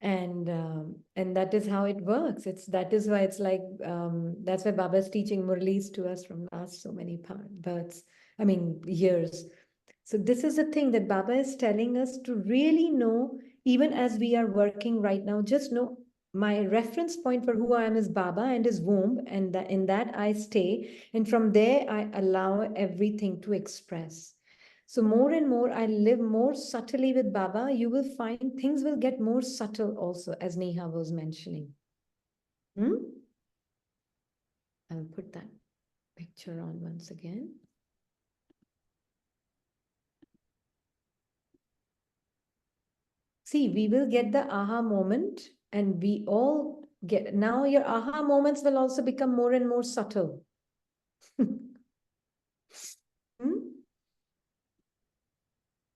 And that is how it works. That is why it's like that's why Baba is teaching Murlis to us from last so many births, I mean years. So this is the thing that Baba is telling us to really know, even as we are working right now, just know my reference point for who I am is Baba and his womb, and that in that I stay, and from there I allow everything to express. So more and more I live more subtly with Baba, you will find things will get more subtle also, as Neha was mentioning. I'll put that picture on once again. See, we will get the aha moment, and we all get, now your aha moments will also become more and more subtle.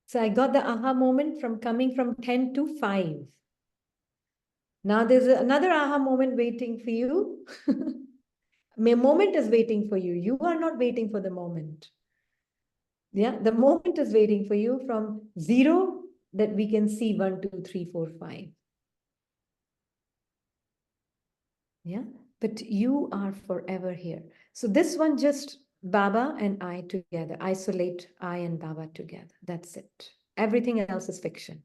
So I got the aha moment from coming from 10 to 5. Now there's another aha moment waiting for you. My moment is waiting for you. You are not waiting for the moment. Yeah, the moment is waiting for you from 0 that we can see 1, 2, 3, 4, 5. Yeah, but you are forever here. So this one, just Baba and I together, isolate I and Baba together. That's it. Everything else is fiction.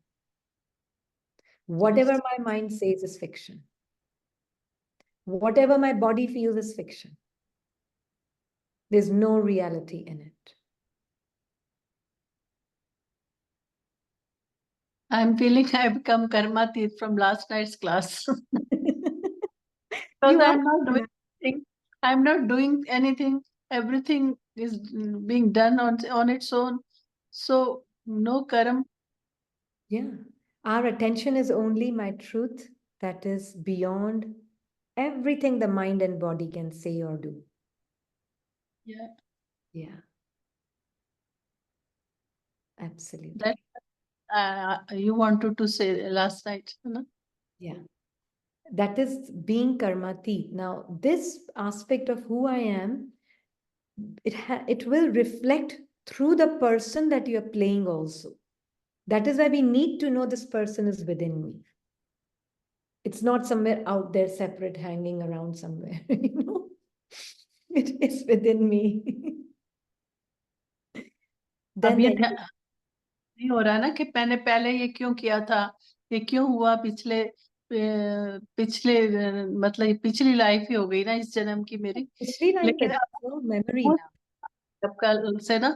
Whatever my mind says is fiction. Whatever my body feels is fiction. There's no reality in it. I'm feeling I become Karmateet from last night's class. You Because are. I'm not doing anything. I'm not doing anything. Everything is being done on its own. So no karam. Yeah. Our attention is only my truth that is beyond everything the mind and body can say or do. Yeah. Yeah. Absolutely. That you wanted to say last night, no? Yeah. That is being Karmateet. Now, this aspect of who I am, it will reflect through the person that you are playing also. That is why we need to know this person is within me. It's not somewhere out there separate hanging around somewhere, you know. It is within me. अब Then ये the, नहीं हो रहा ना कि मैंने पहले ये क्यों किया था, ये क्यों हुआ, पिछले मतलब पिछली लाइफ ही हो गई ना इस जन्म की मेरी। पिछली लाइफ लेकिन है, अब memory now. अब कल से ना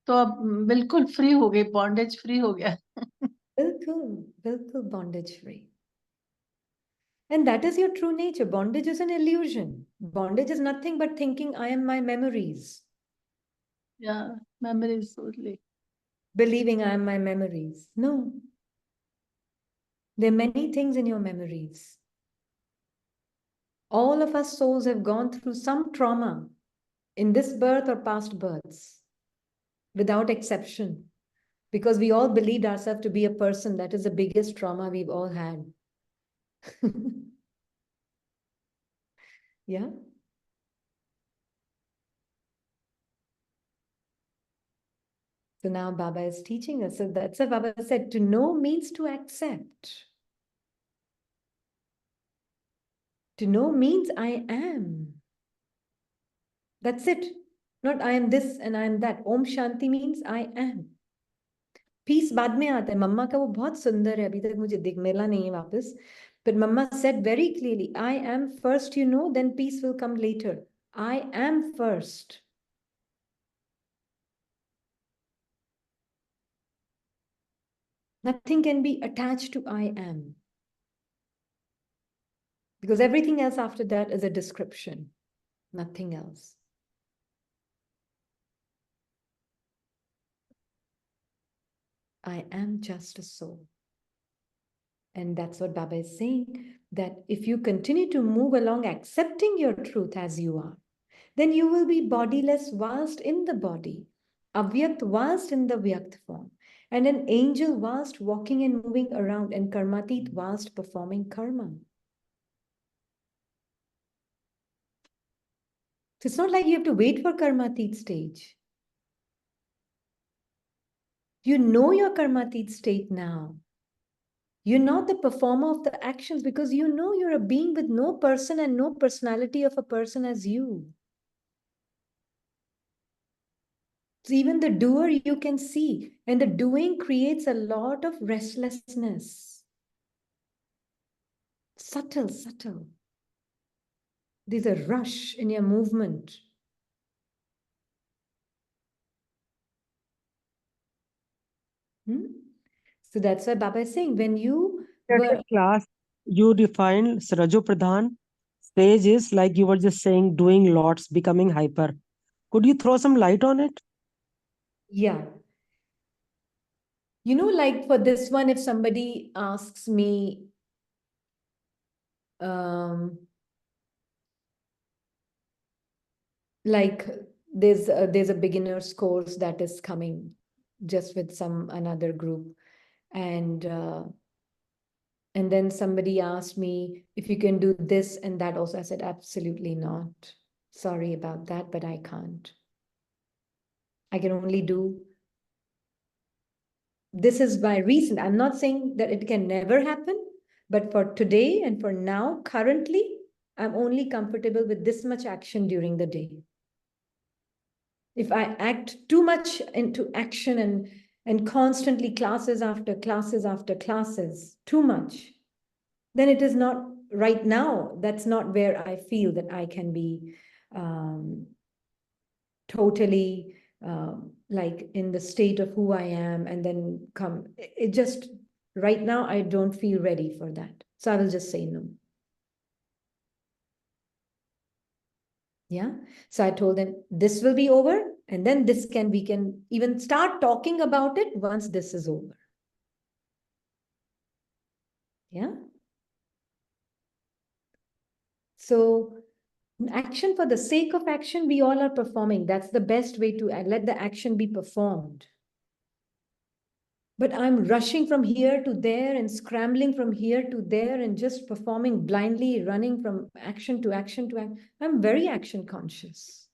तो अब बिल्कुल फ्री हो गई, बॉन्डेज फ्री हो गया। बिल्कुल bondage free. And that is your true nature. Bondage is an illusion. Bondage is nothing but thinking I am my memories. Yeah, memories only. Believing I am my memories. No. There are many things in your memories. All of us souls have gone through some trauma in this birth or past births, without exception, because we all believed ourselves to be a person. That is the biggest trauma we've all had. Yeah. So now Baba is teaching us. So that's what Baba said, to know means to accept. To know means I am. That's it. Not I am this and I am that. Om Shanti means I am. Peace बाद में आता है। मम्मा का वो बहुत सुंदर है, अभी तक मुझे दिख मिला नहीं है वापस, but Mama said very clearly, I am first, you know, then peace will come later. I am first. Nothing can be attached to I am. Because everything else after that is a description, nothing else. I am just a soul. And that's what Baba is saying, that if you continue to move along accepting your truth as you are, then you will be bodiless, vast in the body, Avyakt, vast in the Vyakt form, and an angel, vast, walking and moving around, and Karmateet, vast, performing karma. So it's not like you have to wait for Karmateet stage. You know your Karmateet state now. You're not the performer of the actions because you know you're a being with no person and no personality of a person as you. So even the doer you can see, and the doing creates a lot of restlessness. Subtle, subtle. There's a rush in your movement. So that's why Baba is saying, when you were... class, you defined Rajo Pradhan stage is like you were just saying, doing lots, becoming hyper. Could you throw some light on it? Yeah. You know, like for this one, if somebody asks me, like there's a beginner's course that is coming just with another group, and then somebody asked me if you can do this and that also. I said, absolutely not. Sorry about that, but I can't. I can only do... This is my recent. I'm not saying that it can never happen, but for today and for now, currently, I'm only comfortable with this much action during the day. If I act too much into action and constantly classes after classes after classes, too much, then it is not right now. That's not where I feel that I can be totally like in the state of who I am and then come. It just, right now, I don't feel ready for that. So I will just say no. Yeah. So I told them this will be over, and then we can even start talking about it once this is over. Yeah. So action for the sake of action, we all are performing. That's the best way to let the action be performed. But I'm rushing from here to there and scrambling from here to there and just performing blindly, running from action to action to action. I'm very action conscious.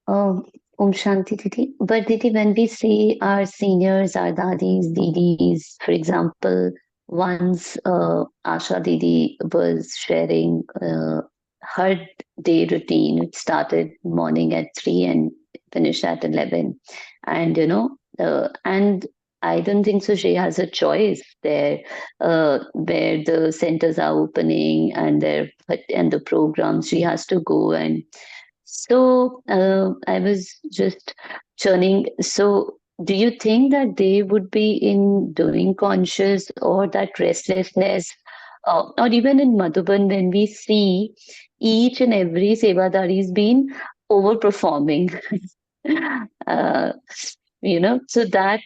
Oh, Om Shanti Didi. But Didi, when we say our seniors, our dadis, didis, for example, once Asha Didi was sharing her day routine, it started morning at 3 and finished at 11. And, and I don't think so she has a choice there, where the centers are opening and the programs, she has to go. And so I was just churning. So do you think that they would be in doing conscious or that restlessness, or even in Madhuban when we see each and every Sevadari is been overperforming? uh, so that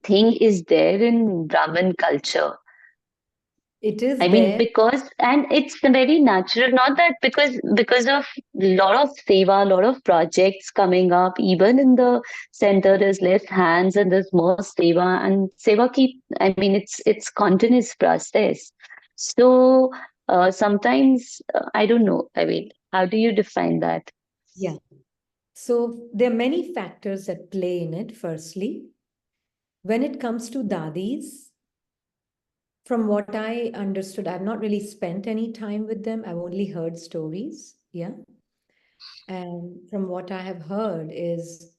thing is there in Brahmin culture. It is I mean, and it's very natural, not that because of lot of seva, lot of projects coming up, even in the center, there's less hands and there's more seva, and seva it's continuous process. So sometimes, I don't know, I mean, how do you define that? Yeah. So there are many factors that play in it. Firstly, when it comes to dadis, from what I understood, I've not really spent any time with them. I've only heard stories. Yeah. And from what I have heard is,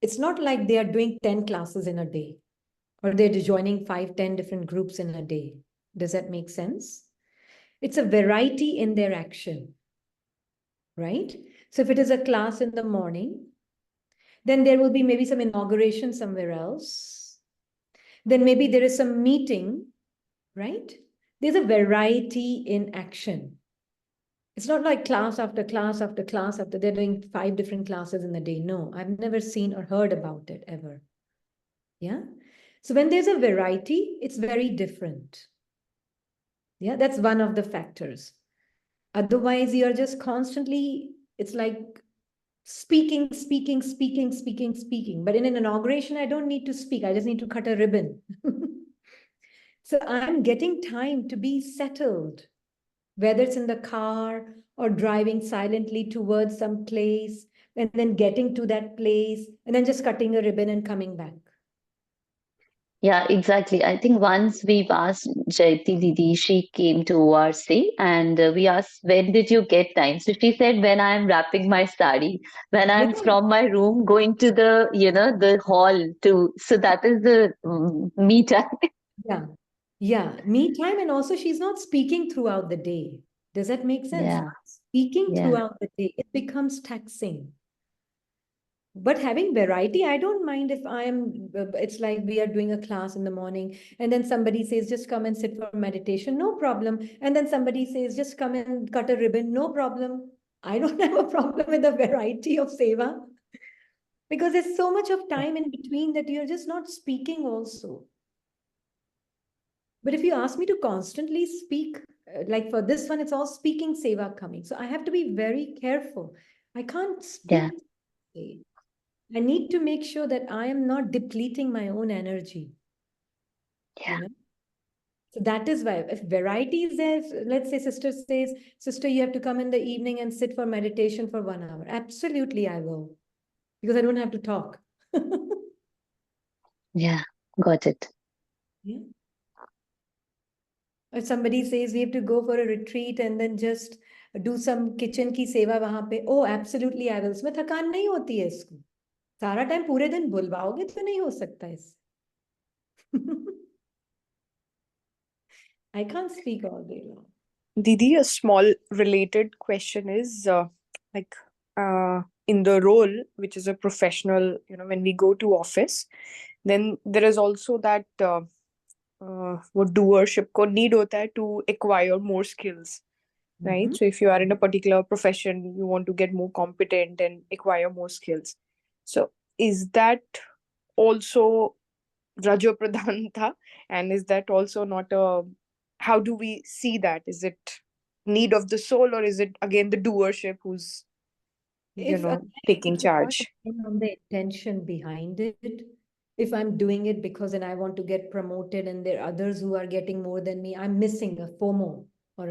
it's not like they are doing 10 classes in a day, or they're joining 5-10 different groups in a day. Does that make sense? It's a variety in their action, right? So if it is a class in the morning, then there will be maybe some inauguration somewhere else. Then maybe there is some meeting, right? There's a variety in action. It's not like class after class after class after they're doing 5 different classes in a day. No, I've never seen or heard about it ever. Yeah. So when there's a variety, it's very different. Yeah, that's one of the factors. Otherwise, you're just constantly, it's like speaking. But in an inauguration, I don't need to speak. I just need to cut a ribbon. So I'm getting time to be settled, whether it's in the car or driving silently towards some place and then getting to that place and then just cutting a ribbon and coming back. Yeah, exactly. I think once we've asked Jaiti Didi, she came to ORC and we asked, when did you get time? So she said, when I'm wrapping my sari, when I'm Yeah. from my room going to the, the hall to, so that is the me time. Yeah. Yeah. Me time. And also, she's not speaking throughout the day. Does that make sense? Yeah, Speaking yeah, throughout the day, it becomes taxing. But having variety, I don't mind if it's like we are doing a class in the morning and then somebody says, just come and sit for meditation, no problem. And then somebody says, just come and cut a ribbon, no problem. I don't have a problem with the variety of seva because there's so much of time in between that you're just not speaking also. But if you ask me to constantly speak, like for this one, it's all speaking seva coming. So I have to be very careful. I can't yeah, speak. I need to make sure that I am not depleting my own energy. yeah. So that is why if variety is there, let's say sister says, sister, you have to come in the evening and sit for meditation for 1 hour. Absolutely, I will, because I don't have to talk. Yeah, got it. Yeah. If somebody says we have to go for a retreat and then just do some kitchen की सेवा वहां पे, oh, absolutely, I will. इसमें थकान नहीं होती है इसको. सारा टाइम पूरे दिन बुलवाओगे तो नहीं हो सकता इससे. I can't speak all day long. Didi, a small related question is like in the role, which is a professional, when we go to office, then there is also that what doership ko need hota hai to acquire more skills, right? So if you are in a particular profession, you want to get more competent and acquire more skills. So is that also Rajo Pradhanta? And is that also not how do we see that? Is it need of the soul or is it again the doership who's, taking It will all charge? depend on the intention behind it. If I'm doing it because then I want to get promoted and there are others who are getting more than me, I'm missing a FOMO or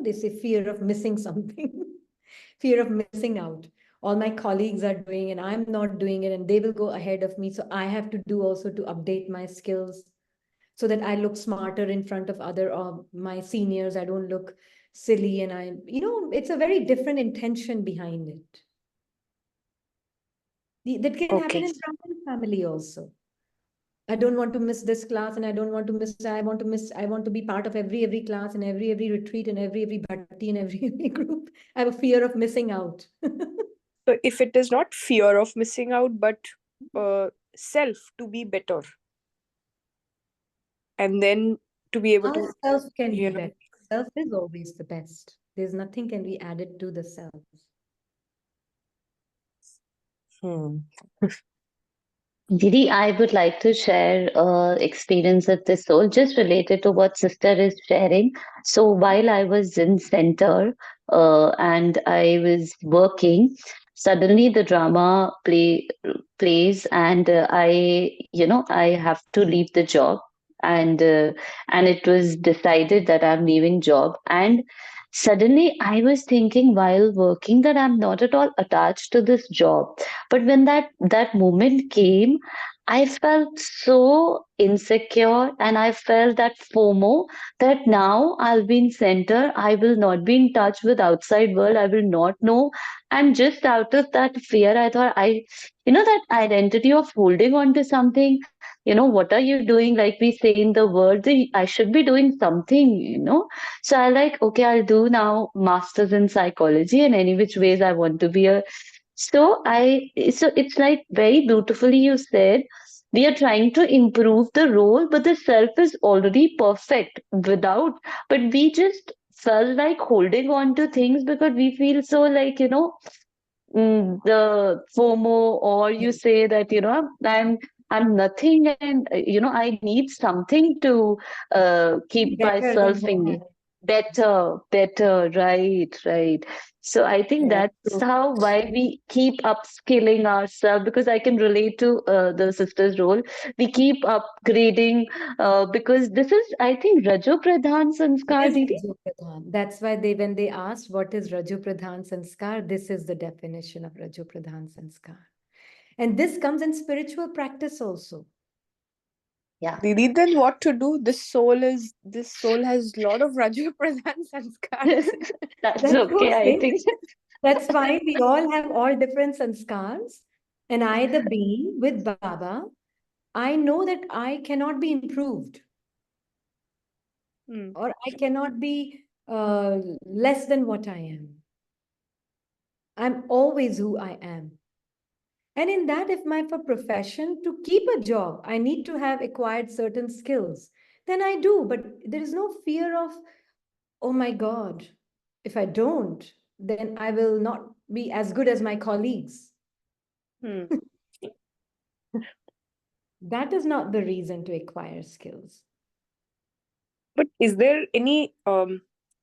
they say fear of missing something, fear of missing out. All my colleagues are doing and I'm not doing it and they will go ahead of me. So I have to do also to update my skills so that I look smarter in front of other my seniors. I don't look silly and it's a very different intention behind it. That can happen in Brahmin family also. I don't want to miss this class and I don't want to miss, I want to be part of every class and every retreat and every bhakti and every group. I have a fear of missing out. So if it is not fear of missing out, but self to be better, and then to be able to, Self can be better. Self is always the best. There's nothing can be added to the self. Didi, I would like to share experience of the soul just related to what sister is sharing. So while I was in center and I was working, suddenly the drama plays and I have to leave the job and it was decided that I'm leaving job and suddenly I was thinking while working that I'm not at all attached to this job, but when that moment came, I felt so insecure and I felt that FOMO that now I'll be in center, I will not be in touch with outside world, I will not know. And just out of that fear, I thought that identity of holding on to something, what are you doing? Like we say in the world, I should be doing something. So I like, okay, I'll do now masters in psychology and any which ways I want to be a so it's like very beautifully you said we are trying to improve the role, but the self is already perfect without, but we just felt like holding on to things because we feel so like, the FOMO, or you say that, I'm nothing, and I need something to keep Better than myself what I in better, right. So I think Yeah, that's true. how why we keep upskilling ourselves, because I can relate to the sister's role. We keep upgrading because this is, I think, Rajo Pradhan Sanskar, is Didi. Raju Pradhan. That's why when they asked what is Raju Pradhan Sanskar, this is the definition of Raju Pradhan Sanskar. And this comes in spiritual practice also. Yeah. Didi, then what to do? This soul has a lot of Raju Pradhan sanskars. That's That's okay, I okay. think. That's fine. We all have all different sanskars. And I, the being with Baba, I know that I cannot be improved, Hmm. or I cannot be less than what I am. I'm always who I am. And in that, if my for profession to keep a job, I need to have acquired certain skills, then I do. But there is no fear of, oh my God, if I don't, then I will not be as good as my colleagues. Hmm. That is not the reason to acquire skills. But is there any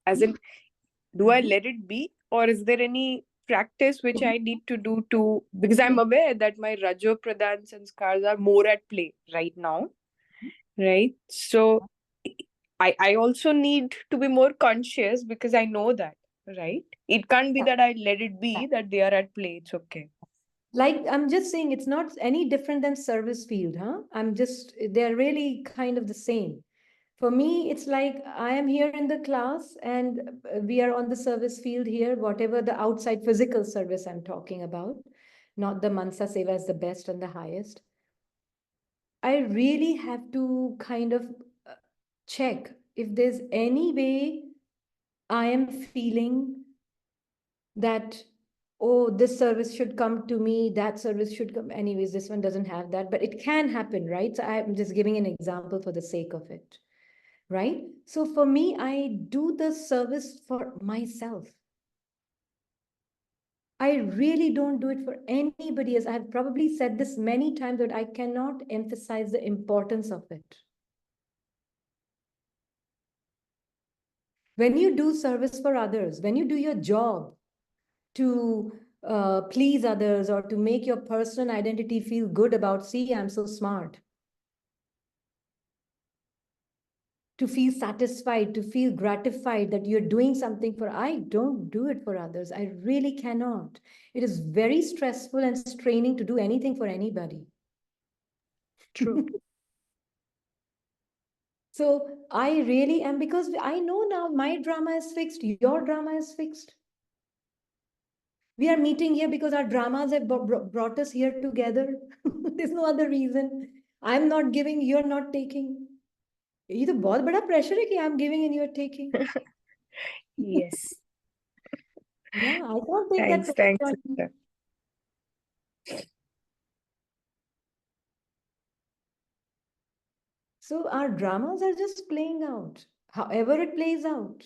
as in, do I let it be, or is there any practice which I need to do to, because I'm aware that my Rajo Pradhan sanskars are more at play right now, right? So I also need to be more conscious because I know that, right? It can't be that I let it be that they are at play. It's okay. Like, I'm just saying it's not any different than service field, huh? They're really kind of the same. For me, it's like I am here in the class and we are on the service field here, whatever the outside physical service I'm talking about, not the Mansa Seva is the best and the highest. I really have to kind of uh, check if there's any way I am feeling that, oh, this service should come to me, that service should come. Anyways, this one doesn't have that, but it can happen, right? So I'm just giving an example for the sake of it, right? So for me, I do the service for myself. I really don't do it for anybody else. I've probably said this many times, but I cannot emphasize the importance of it. When you do service for others, when you do your job to please others or to make your personal identity feel good about, see, I'm so smart, to feel satisfied, to feel gratified that you're doing something for, I don't do it for others. I really cannot. It is very stressful and straining to do anything for anybody. True. So I really am, because I know now my drama is fixed, your drama is fixed. We are meeting here because our dramas have brought us here together. There's no other reason. I'm not giving, you're not taking. ये तो बहुत बड़ा pressure है कि I'm giving and you're taking. Yes. Yeah, I can't take that Thanks. pressure Thanks, on you. sister. So our dramas are just playing out, however it plays out.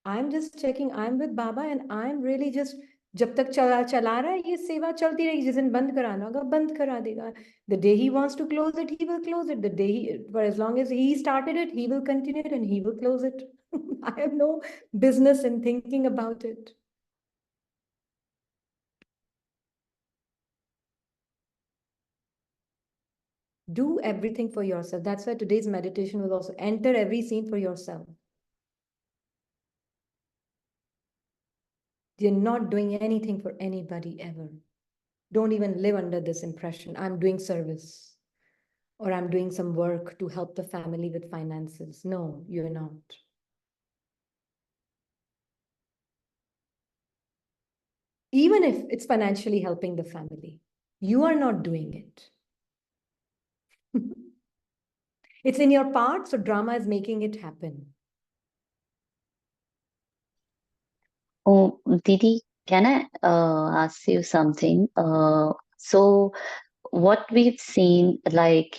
I'm just checking, I'm with Baba and I'm really just, जब तक चला रहा है ये सेवा चलती रहेगी, जिस दिन बंद कराना होगा बंद करा देगा. The day he wants to close it, he will close it. The day for as long as he started it, he will continue it and he will close it. I have no business in thinking about it. Do everything for yourself. That's why today's meditation will also enter every scene for yourself. You're not doing anything for anybody ever. Don't even live under this impression. I'm doing service or I'm doing some work to help the family with finances. No, you're not. Even if it's financially helping the family, you are not doing it. It's in your part, so drama is making it happen. Oh, Didi, can I ask you something? So what we've seen, like,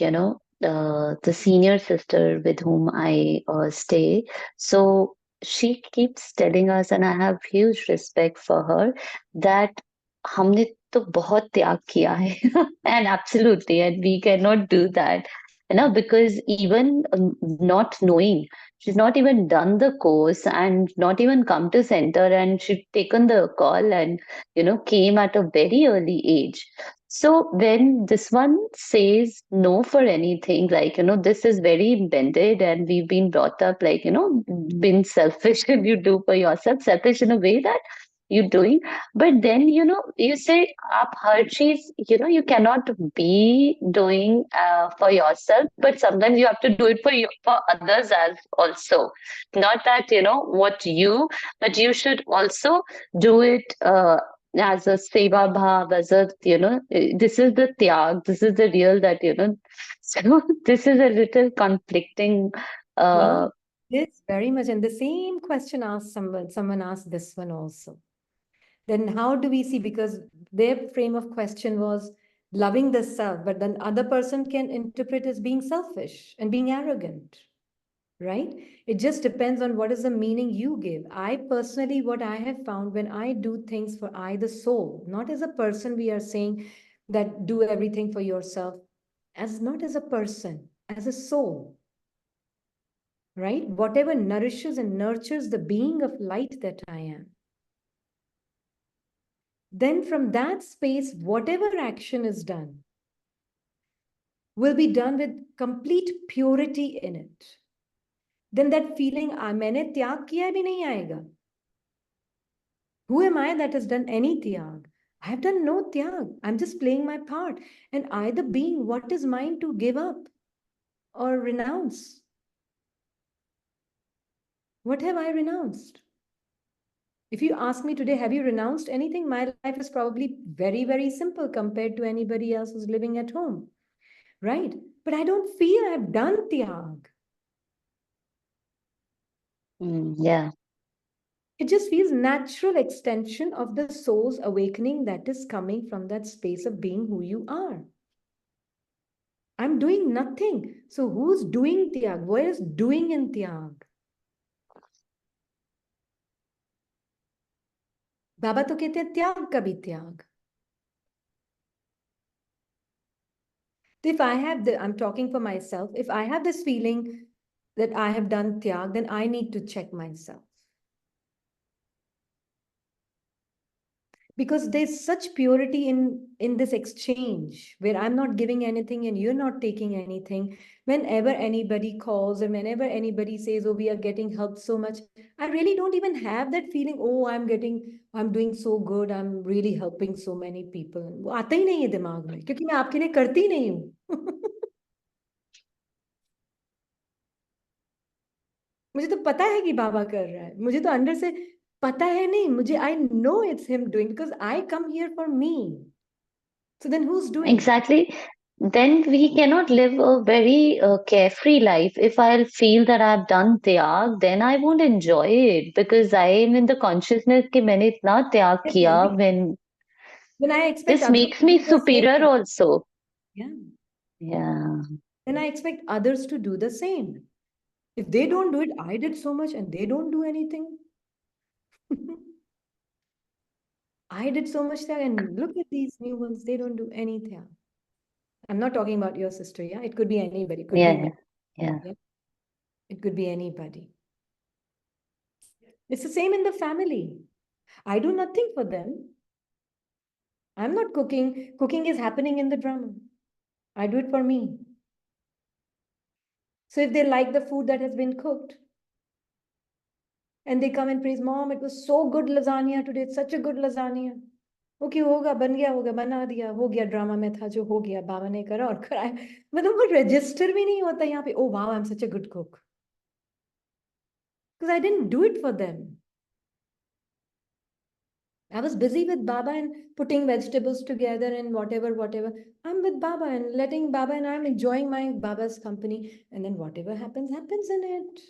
the senior sister with whom I stay, so she keeps telling us, and I have huge respect for her, that हमने तो बहुत त्याग किया है and absolutely, and we cannot do that, because even not knowing, she's not even done the course and not even come to center, and she'd taken the call and came at a very early age. So when this one says no for anything, like, this is very embedded, and we've been brought up like, being selfish, and you do for yourself, selfish in a way that you're doing. But then, you say, aap har cheez, you cannot be doing for yourself, but sometimes you have to do it for you, for others as also. Not that, but you should also do it as a seva bhav, as a, this is the tyag, this is the real that, so this is a little conflicting. Well, it's very much. And the same question asked someone asked this one also. Then how do we see, because their frame of question was loving the self, but then other person can interpret as being selfish and being arrogant, right? It just depends on what is the meaning you give. I personally, what I have found when I do things for I, the soul, not as a person, we are saying that do everything for yourself, as not as a person, as a soul, right? Whatever nourishes and nurtures the being of light that I am. Then from that space, whatever action is done will be done with complete purity in it. Then that feeling, मैंने त्याग किया भी नहीं आएगा. Who am I that has done any tyag? I have done no tyag. I'm just playing my part. And I, the being, what is mine to give up or renounce? What have I renounced? If you ask me today, have you renounced anything? My life is probably very, very simple compared to anybody else who's living at home, right? But I don't feel I've done tyag. Yeah. It just feels natural extension of the soul's awakening that is coming from that space of being who you are. I'm doing nothing. So who's doing tyag? What is doing in tyag? बाबा तो कहते हैं त्याग का भी त्याग. If I have I'm talking for myself, if I have this feeling that I have done tyag, then I need to check myself. Because there's such purity in this exchange where I'm not giving anything and you're not taking anything. Whenever anybody calls and whenever anybody says, oh, we are getting helped so much, I really don't even have that feeling, oh, I'm doing so good, I'm really helping so many people. वो आता ही नहीं है दिमाग में क्योंकि मैं आपके लिए करती ही नहीं हूँ. मुझे तो पता है कि बाबा कर रहा है, मुझे तो अंदर से पता है नहीं, मुझे I know it's him doing because I come here for me. So then who's doing? Exactly. Then we cannot live a very carefree life. If I'll feel that I've done tyag, then I won't enjoy it because I am in the consciousness कि मैंने इतना त्याग किया. When I expect This others makes to me do the superior same. also. Yeah. Yeah. Then I expect others to do the same. If they don't do it, I did so much and they don't do anything. I did so much there and look at these new ones, they don't do anything. I'm not talking about your sister, yeah? It could be anybody. It could be me. Yeah. It could be anybody. It's the same in the family. I do nothing for them. I'm not cooking. Cooking is happening in the drama. I do it for me. So if they like the food that has been cooked, and they come and praise, Mom, it was so good lasagna today. It's such a good lasagna. Okay, होगा बन गया होगा बना दिया हो गया drama में था जो हो गया बाबा ने करा और कराया मतलब वो रजिस्टर भी नहीं होता यहाँ पे oh wow I'm such a good cook because I didn't do it for them. I was busy with Baba and putting vegetables together and whatever. I'm with Baba and letting Baba and I'm enjoying my Baba's company and then whatever happens in it.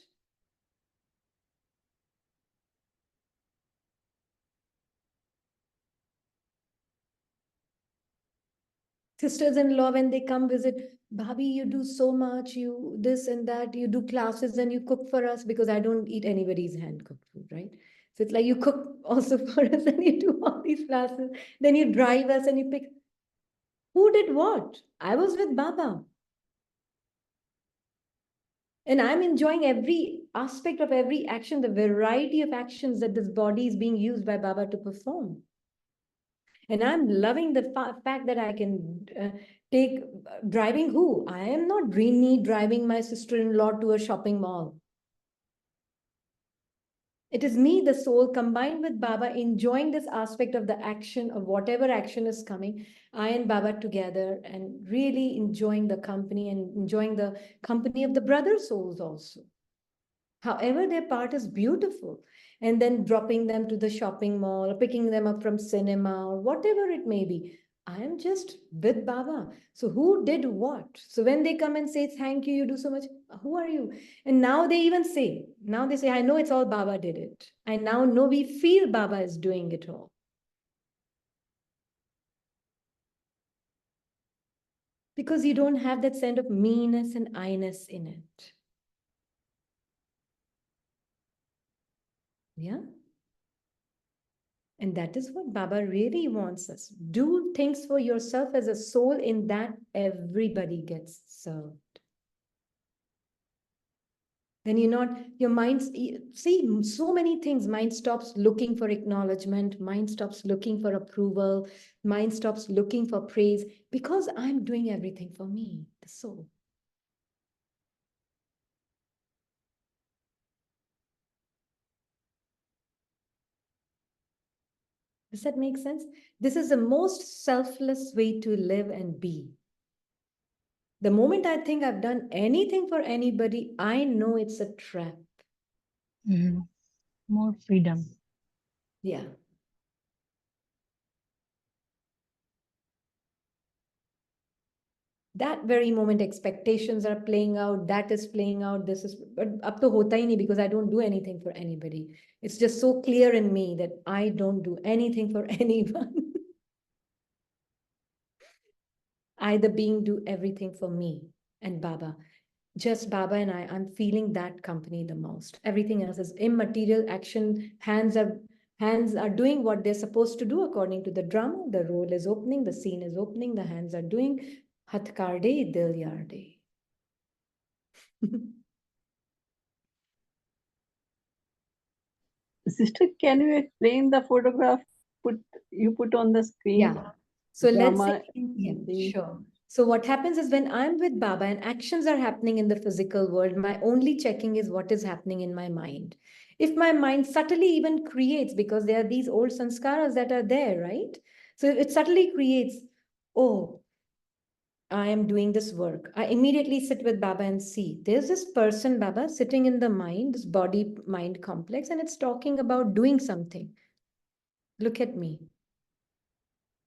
Sisters-in-law, when they come visit, Bhabhi, you do so much, you this and that, you do classes and you cook for us, because I don't eat anybody's hand-cooked food, right? So it's like you cook also for us and you do all these classes, then you drive us and you pick. Who did what? I was with Baba. And I'm enjoying every aspect of every action, the variety of actions that this body is being used by Baba to perform. And I'm loving the fact that I can take driving who? I am not Rini driving my sister-in-law to a shopping mall. It is me, the soul, combined with Baba, enjoying this aspect of the action of whatever action is coming. I and Baba together, and really enjoying the company and enjoying the company of the brother souls also. However, their part is beautiful. And then dropping them to the shopping mall, or picking them up from cinema, or whatever it may be. I am just with Baba. So who did what? So when they come and say, thank you, you do so much. Who are you? And now they even say, I know it's all Baba did it. I now know we feel Baba is doing it all. Because you don't have that sense of meanness and I-ness in it. Yeah. And that is what Baba really wants us. Do things for yourself as a soul, in that everybody gets served. Then your mind, see, so many things, mind stops looking for acknowledgement, mind stops looking for approval, mind stops looking for praise, because I'm doing everything for me, the soul. Does that make sense? This is the most selfless way to live and be. The moment I think I've done anything for anybody, I know it's a trap. More freedom. Yeah. That very moment, expectations are playing out, that is playing out, this is, but up to hota hi nahi, because I don't do anything for anybody. It's just so clear in me that I don't do anything for anyone. I, the being, do everything for me and Baba. Just Baba and I'm feeling that company the most. Everything else is immaterial action. Hands are doing what they're supposed to do according to the drama. The role is opening, the scene is opening, the hands are doing. Hath kar de, dil yar de. Sister, can you explain the photograph you put on the screen? Yeah. So let's Drama say, yeah, thing. sure. So what happens is, when I'm with Baba and actions are happening in the physical world, my only checking is what is happening in my mind. If my mind subtly even creates, because there are these old sanskaras that are there, right? So it subtly creates, oh, I am doing this work. I immediately sit with Baba and see, there's this person, Baba, sitting in the mind, this body-mind complex, and it's talking about doing something. Look at me.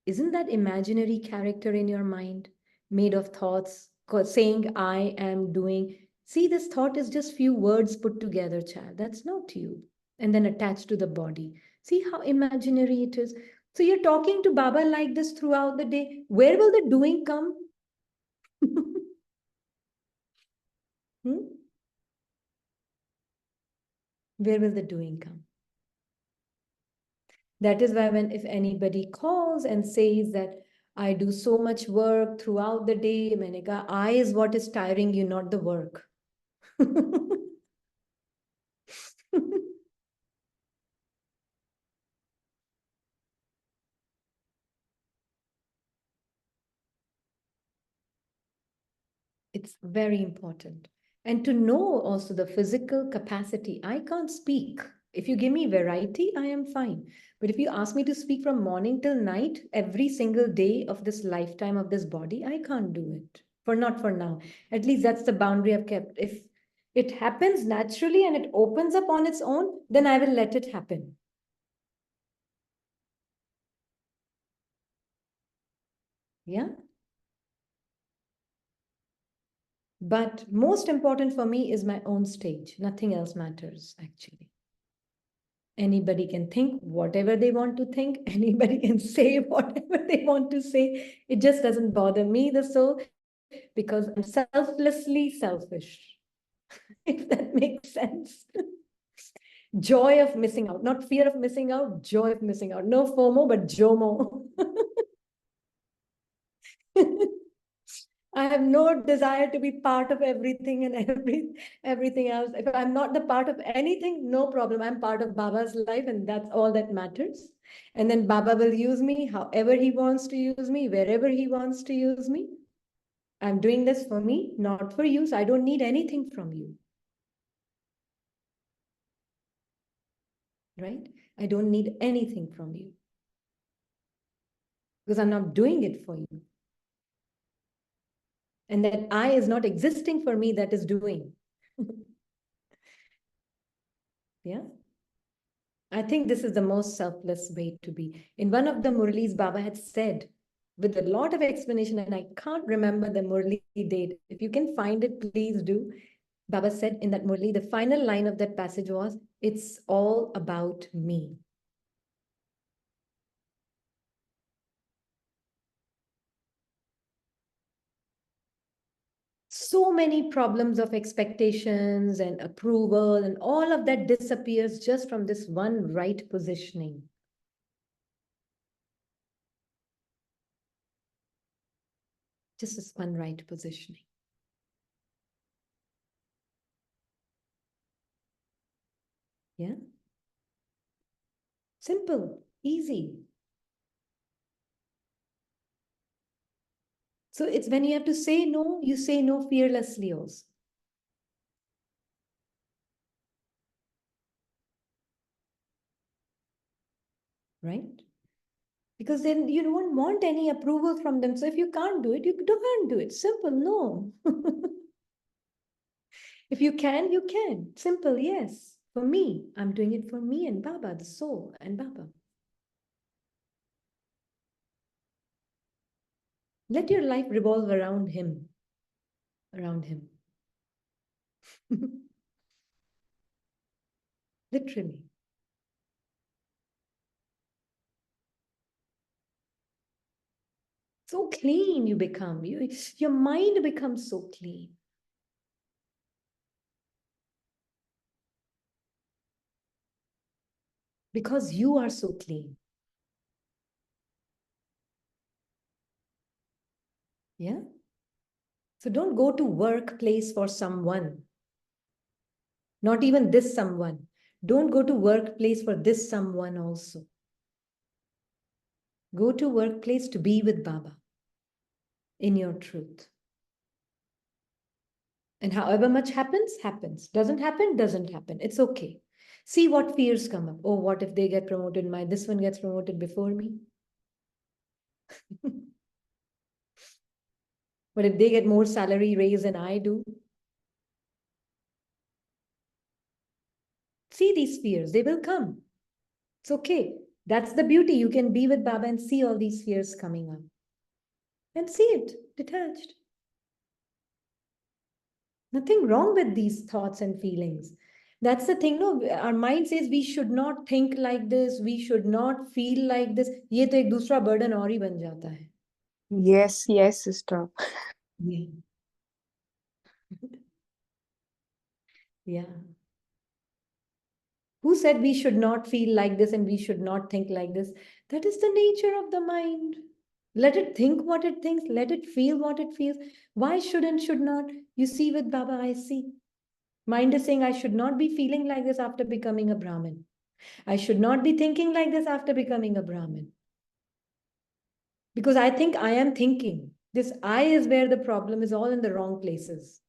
Isn't that imaginary character in your mind, made of thoughts, saying, I am doing? See, this thought is just few words put together, child. That's not you. And then attached to the body. See how imaginary it is. So you're talking to Baba like this throughout the day. Where will the doing come? Where will the doing come? That is why if anybody calls and says that I do so much work throughout the day, maine kaha, I is what is tiring you, not the work. It's very important. And to know also the physical capacity. I can't speak. If you give me variety, I am fine. But if you ask me to speak from morning till night, every single day of this lifetime of this body, I can't do it. Not for now. At least that's the boundary I've kept. If it happens naturally and it opens up on its own, then I will let it happen. Yeah. But most important for me is my own stage. Nothing else matters, actually. Anybody can think whatever they want to think. Anybody can say whatever they want to say. It just doesn't bother me, the soul, because I'm selflessly selfish. If that makes sense. Joy of missing out, not fear of missing out, joy of missing out. No FOMO, but JOMO. I have no desire to be part of everything and everything else. If I'm not the part of anything, no problem. I'm part of Baba's life, and that's all that matters. And then Baba will use me however he wants to use me, wherever he wants to use me. I'm doing this for me, not for you. So I don't need anything from you. Right? I don't need anything from you. Because I'm not doing it for you. And that I is not existing for me, that is doing. Yeah. I think this is the most selfless way to be. In one of the Murlis, Baba had said, with a lot of explanation, and I can't remember the Murli date. If you can find it, please do. Baba said in that Murli, the final line of that passage was, it's all about me. So many problems of expectations and approval and all of that disappears just from this one right positioning. Just this one right positioning. Yeah. Simple, easy. So it's when you have to say no, you say no fearlessly also. Right? Because then you don't want any approval from them. So if you can't do it, you don't do it. Simple, no. If you can, you can. Simple, yes. For me, I'm doing it for me and Baba, the soul and Baba. Let your life revolve around him. Around him. Literally. So clean you become. Your mind becomes so clean. Because you are so clean. Yeah? So don't go to workplace for someone. Not even this someone. Don't go to workplace for this someone also. Go to workplace to be with Baba in your truth. And however much happens, happens. Doesn't happen, doesn't happen. It's okay. See what fears come up. Oh, what if they get promoted? This one gets promoted before me? But if they get more salary raise than I do? See these fears, they will come. It's okay. That's the beauty. You can be with Baba and see all these fears coming up. And see it detached. Nothing wrong with these thoughts and feelings. That's the thing. No, our mind says we should not think like this. We should not feel like this. ये तो एक दूसरा burden और ही बन जाता है. Yes, yes, sister. Yeah. Yeah. Who said we should not feel like this and we should not think like this? That is the nature of the mind. Let it think what it thinks. Let it feel what it feels. Why should and should not? You see with Baba, I see. Mind is saying I should not be feeling like this after becoming a Brahmin. I should not be thinking like this after becoming a Brahmin. Because I think I am thinking. This I is where the problem is, all in the wrong places.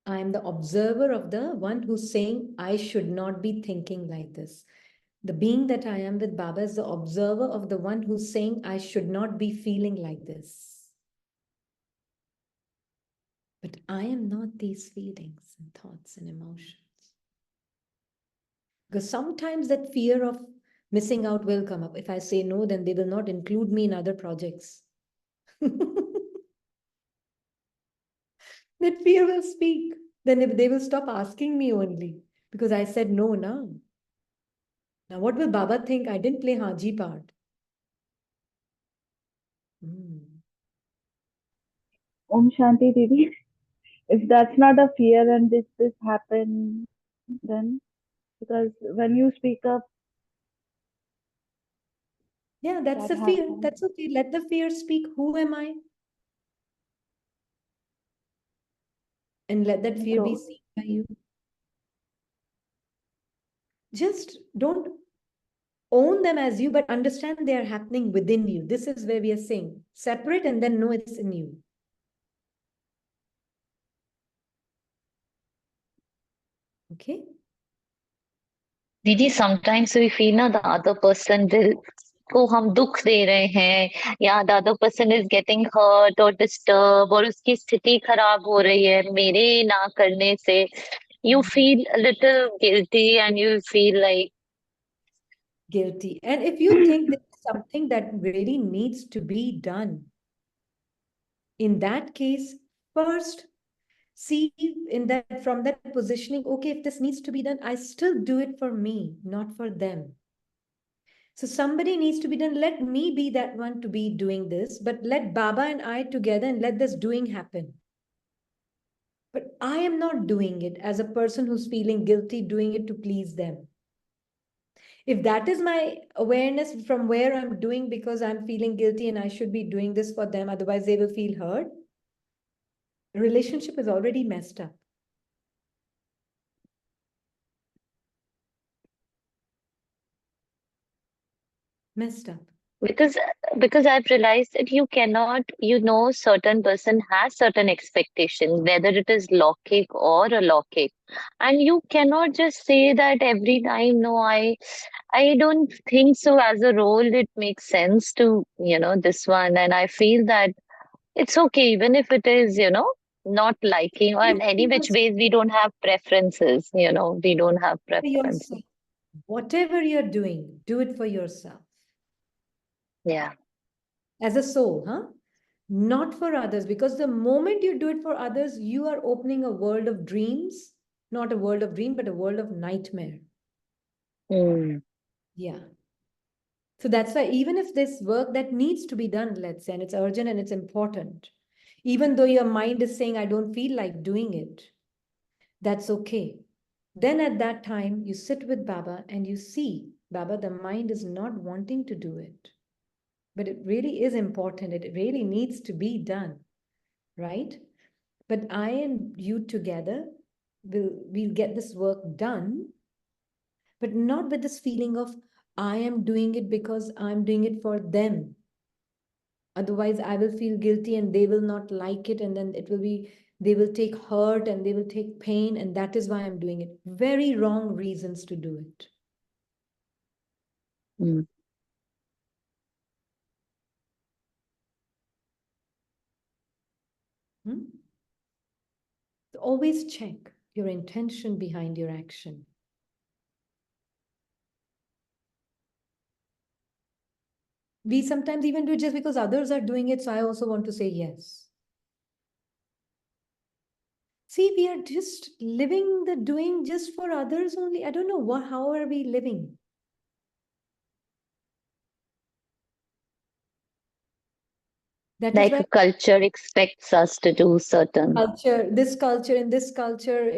I am the observer of the one who's saying I should not be thinking like this. The being that I am with Baba is the observer of the one who's saying I should not be feeling like this. But I am not these feelings and thoughts and emotions. Because sometimes that fear of Missing out will come up. If I say no, then they will not include me in other projects. That fear will speak. Then if they will stop asking me only because I said no now. Now what will Baba think? I didn't play Haji part. Om Shanti Didi. If that's not a fear and this happen, then because when you speak up, yeah, that's that the fear. happens. That's okay. Let the fear speak. Who am I? And let that fear be So, seen by you. Just don't own them as you, but understand they are happening within you. This is where we are saying separate and then know it's in you. Okay? Didi, sometimes we feel na the other person को हम दुख दे रहे हैं या the other person is getting hurt or disturbed और उसकी स्थिति खराब हो रही है मेरे ना करने से you feel a little guilty and you feel like Guilty. And if you think there's something that really needs to be done, in that case, first see in that from that positioning, okay, if this needs to be done, I still do it for me, not for them. So somebody needs to be done. Let me be that one to be doing this, but let Baba and I together and let this doing happen. But I am not doing it as a person who's feeling guilty, doing it to please them. If that is my awareness from where I'm doing because I'm feeling guilty and I should be doing this for them, otherwise they will feel hurt, the relationship is already messed up. Messed up. because I've realized that you cannot, certain person has certain expectations, whether it is lockic or a lockic, and you cannot just say that every time. No, I don't think so. As a role, it makes sense to this one, and I feel that it's okay even if it is not liking or in any which ways we don't have preferences. We don't have preferences. Yourself. Whatever you're doing, do it for yourself. Yeah. As a soul, huh? Not for others, because the moment you do it for others, you are opening a world of dreams, not a world of dream, but a world of nightmare. Yeah. So that's why even if this work that needs to be done, let's say, and it's urgent and it's important, even though your mind is saying, I don't feel like doing it, that's okay. Then at that time, you sit with Baba and you see, Baba, the mind is not wanting to do it. But it really is important. It really needs to be done, right? But I and you together we'll get this work done, but not with this feeling of I am doing it because I'm doing it for them. Otherwise, I will feel guilty and they will not like it, and then it will be they will take hurt and they will take pain, and that is why I'm doing it. Very wrong reasons to do it. So always check your intention behind your action. We sometimes even do it just because others are doing it, so I also want to say yes. See, we are just living the doing just for others only. I don't know how are we living? That like is why a culture expects us to do certain culture, in this culture,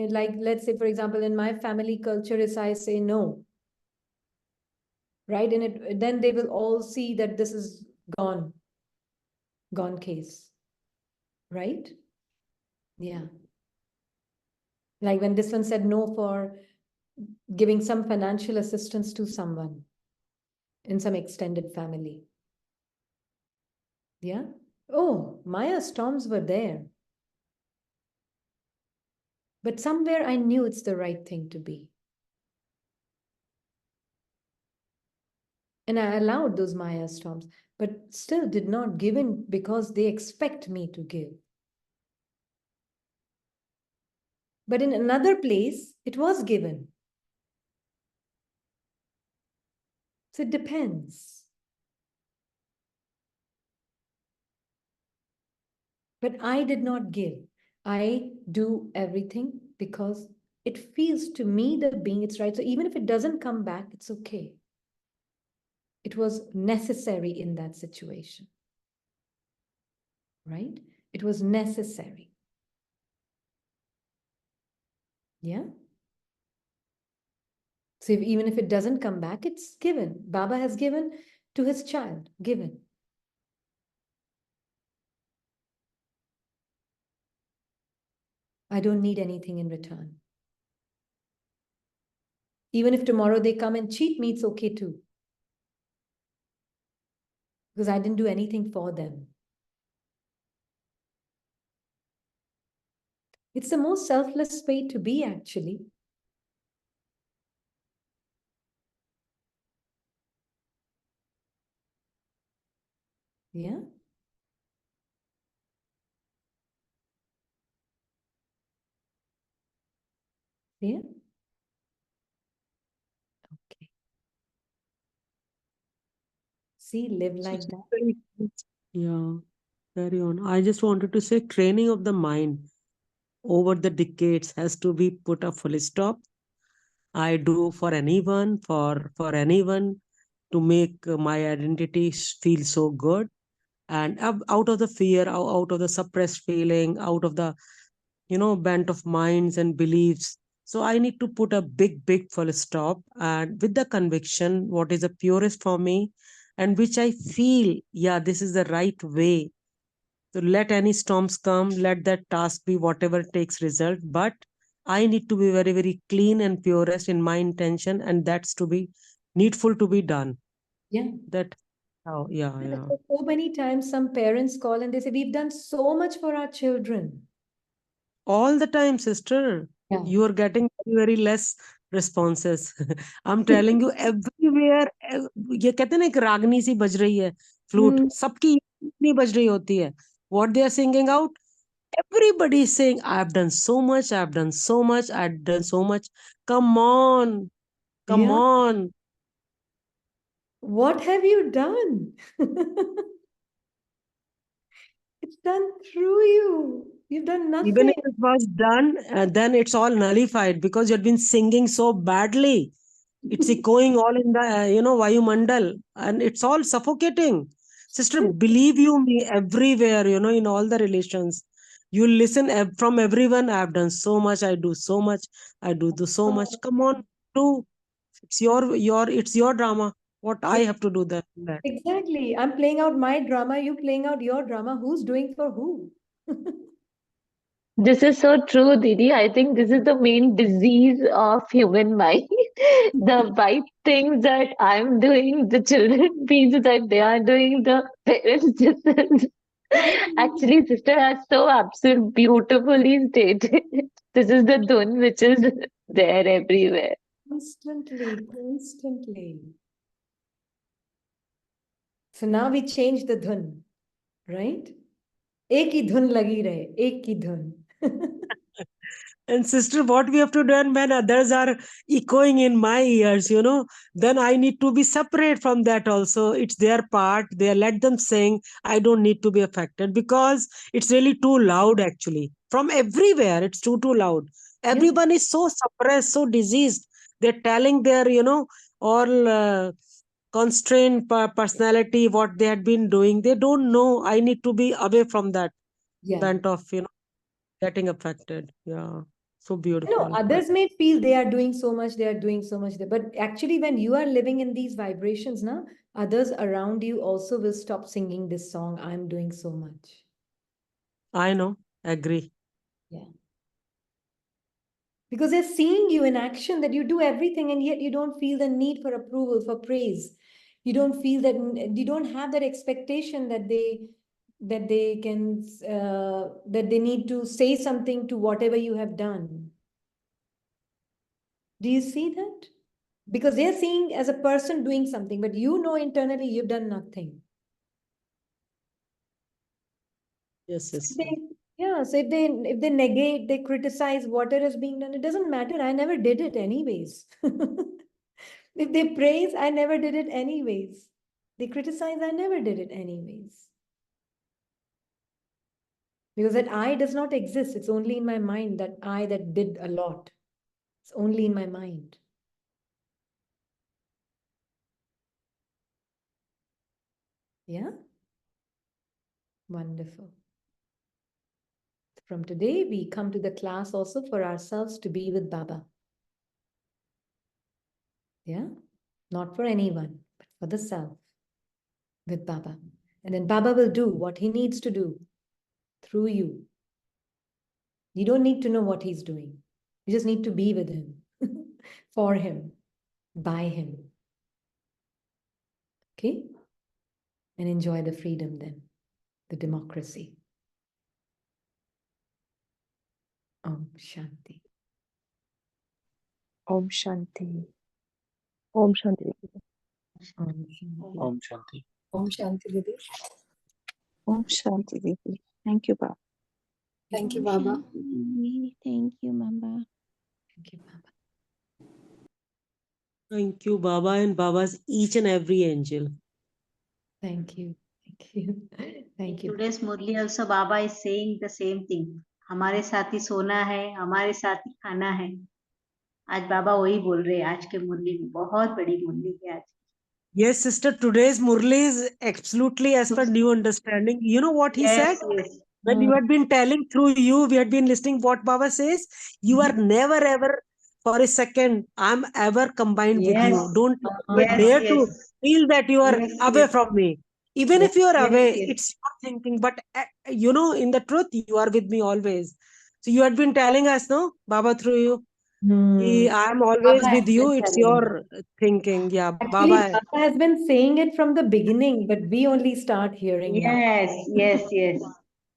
like let's say, for example, in my family culture, is I say no, right? And then they will all see that this is gone case, right? Yeah. Like when this one said no for giving some financial assistance to someone in some extended family. Yeah. Oh, Maya storms were there. But somewhere I knew it's the right thing to be. And I allowed those Maya storms, but still did not give in because they expect me to give. But in another place, it was given. So it depends. But I did not give. I do everything because it feels to me that being it's right. So even if it doesn't come back, it's okay. It was necessary in that situation. Right? It was necessary. Yeah? So even if it doesn't come back, it's given. Baba has given to his child, given. I don't need anything in return. Even if tomorrow they come and cheat me, it's okay too. Because I didn't do anything for them. It's the most selfless way to be, actually. Yeah. Yeah. Okay. See, live So like it's that. very- Yeah, carry on. I just wanted to say training of the mind over the decades has to be put a full stop. I do for anyone to make my identity feel so good. And out of the fear, out of the suppressed feeling, out of the bent of minds and beliefs. So I need to put a big full stop, and with the conviction what is the purest for me, and which I feel, yeah, this is the right way. So let any storms come, let that task be whatever takes result, but I need to be very clean and purest in my intention, and that's to be needful to be done. Yeah. That how yeah. So many times some parents call and they say, we've done so much for our children. All the time, sister. Yeah. You are getting very less responses. I'm telling you, everywhere. ये कहते हैं ना, एक रागनी सी बज रही है flute, सबकी नहीं बज रही होती है. What they are singing out, everybody is saying, I've done so much, I've done so much, I've done so much. Come on, come Yeah. on. What have you done? It's done through you. You've done Even nothing. if it was done, then it's all nullified because you've been singing so badly. It's echoing all in the Vayu Mandal, and it's all suffocating. Sister, believe you me, everywhere, in all the relations, you listen from everyone. I've done so much, I do so much, I do so much. Come on, do. It's it's your drama. What I have to do that. Exactly. I'm playing out my drama, you playing out your drama. Who's doing for who? This is so true, Didi. I think this is the main disease of human mind. The right things that I'm doing, the children feels that they are doing, the parents just actually, sister has so absolute beautifully stated. This is the dhun which is there everywhere. Constantly, constantly. So now we change the dhun, right? एक ही धुन लगी रहे, एक ही धुन. And sister, what we have to do, and when others are echoing in my ears, then I need to be separate from that also. It's their part. They let them sing. I don't need to be affected because it's really too loud actually. From everywhere, it's too loud. Everyone is so suppressed, so diseased. They're telling their, all constrained personality, what they had been doing. They don't know. I need to be away from that bent of, getting affected. Yeah. So beautiful. Others may feel they are doing so much, they are doing so much, but actually when you are living in these vibrations, now others around you also will stop singing this song, I'm doing so much. I know, agree. Yeah. Because they're seeing you in action, that you do everything and yet you don't feel the need for approval, for praise. You don't feel that, you don't have that expectation that they can, that they need to say something to whatever you have done. Do you see that? Because they're seeing as a person doing something, but internally you've done nothing. Yes, yes. So if they negate, they criticize whatever is being done, it doesn't matter. I never did it anyways. If they praise, I never did it anyways. They criticize, I never did it anyways. Because that I does not exist. It's only in my mind, that I that did a lot. It's only in my mind. Yeah? Wonderful. From today, we come to the class also for ourselves to be with Baba. Yeah? Not for anyone, but for the self. With Baba. And then Baba will do what he needs to do through you. You don't need to know what he's doing. You just need to be with him, for him, by him. Okay? And enjoy the freedom then, the democracy. Om Shanti. Om Shanti. Om Shanti. Om Shanti. Om Shanti. Om Shanti, Didi. Om Shanti, Devi. Thank you, Baba. Thank you, Baba. Thank you, Baba. Thank you, Baba. Thank you, Baba, and Baba's each and every angel. Thank you. Thank you. Thank you. Today's Murli also Baba is saying the same thing. हमारे साथ ही सोना है, हमारे साथ ही खाना है. आज बाबा वही बोल रहे हैं. आज के मुरली में बहुत बड़ी मुरली है आज. Yes, sister, today's Murli is absolutely as per new understanding. You know what he said? Yes. When you had been telling through you, we had been listening what Baba says. You are never ever for a second, I'm ever combined with you. Don't even dare to feel that you are away from me. Even if you are away, it's your thinking. But you know, in the truth, you are with me always. So you had been telling us, no, Baba through you. I'm always Baba with has you. been It's telling your thinking. Yeah, Actually, Baba. Baba has been saying it from the beginning, but we only start hearing now.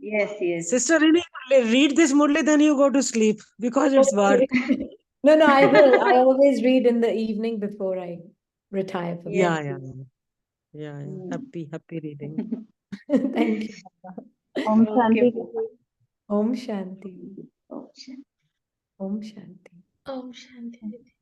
Yes. Sister Rini, read this Murli, then you go to sleep because it's work. Okay. No, I will. I always read in the evening before I retire for Yeah. bed. Yeah. Happy reading. Thank you, Baba. Om Shanti. Om Shanti. Om Shanti. Om Shanti. Om Shanti.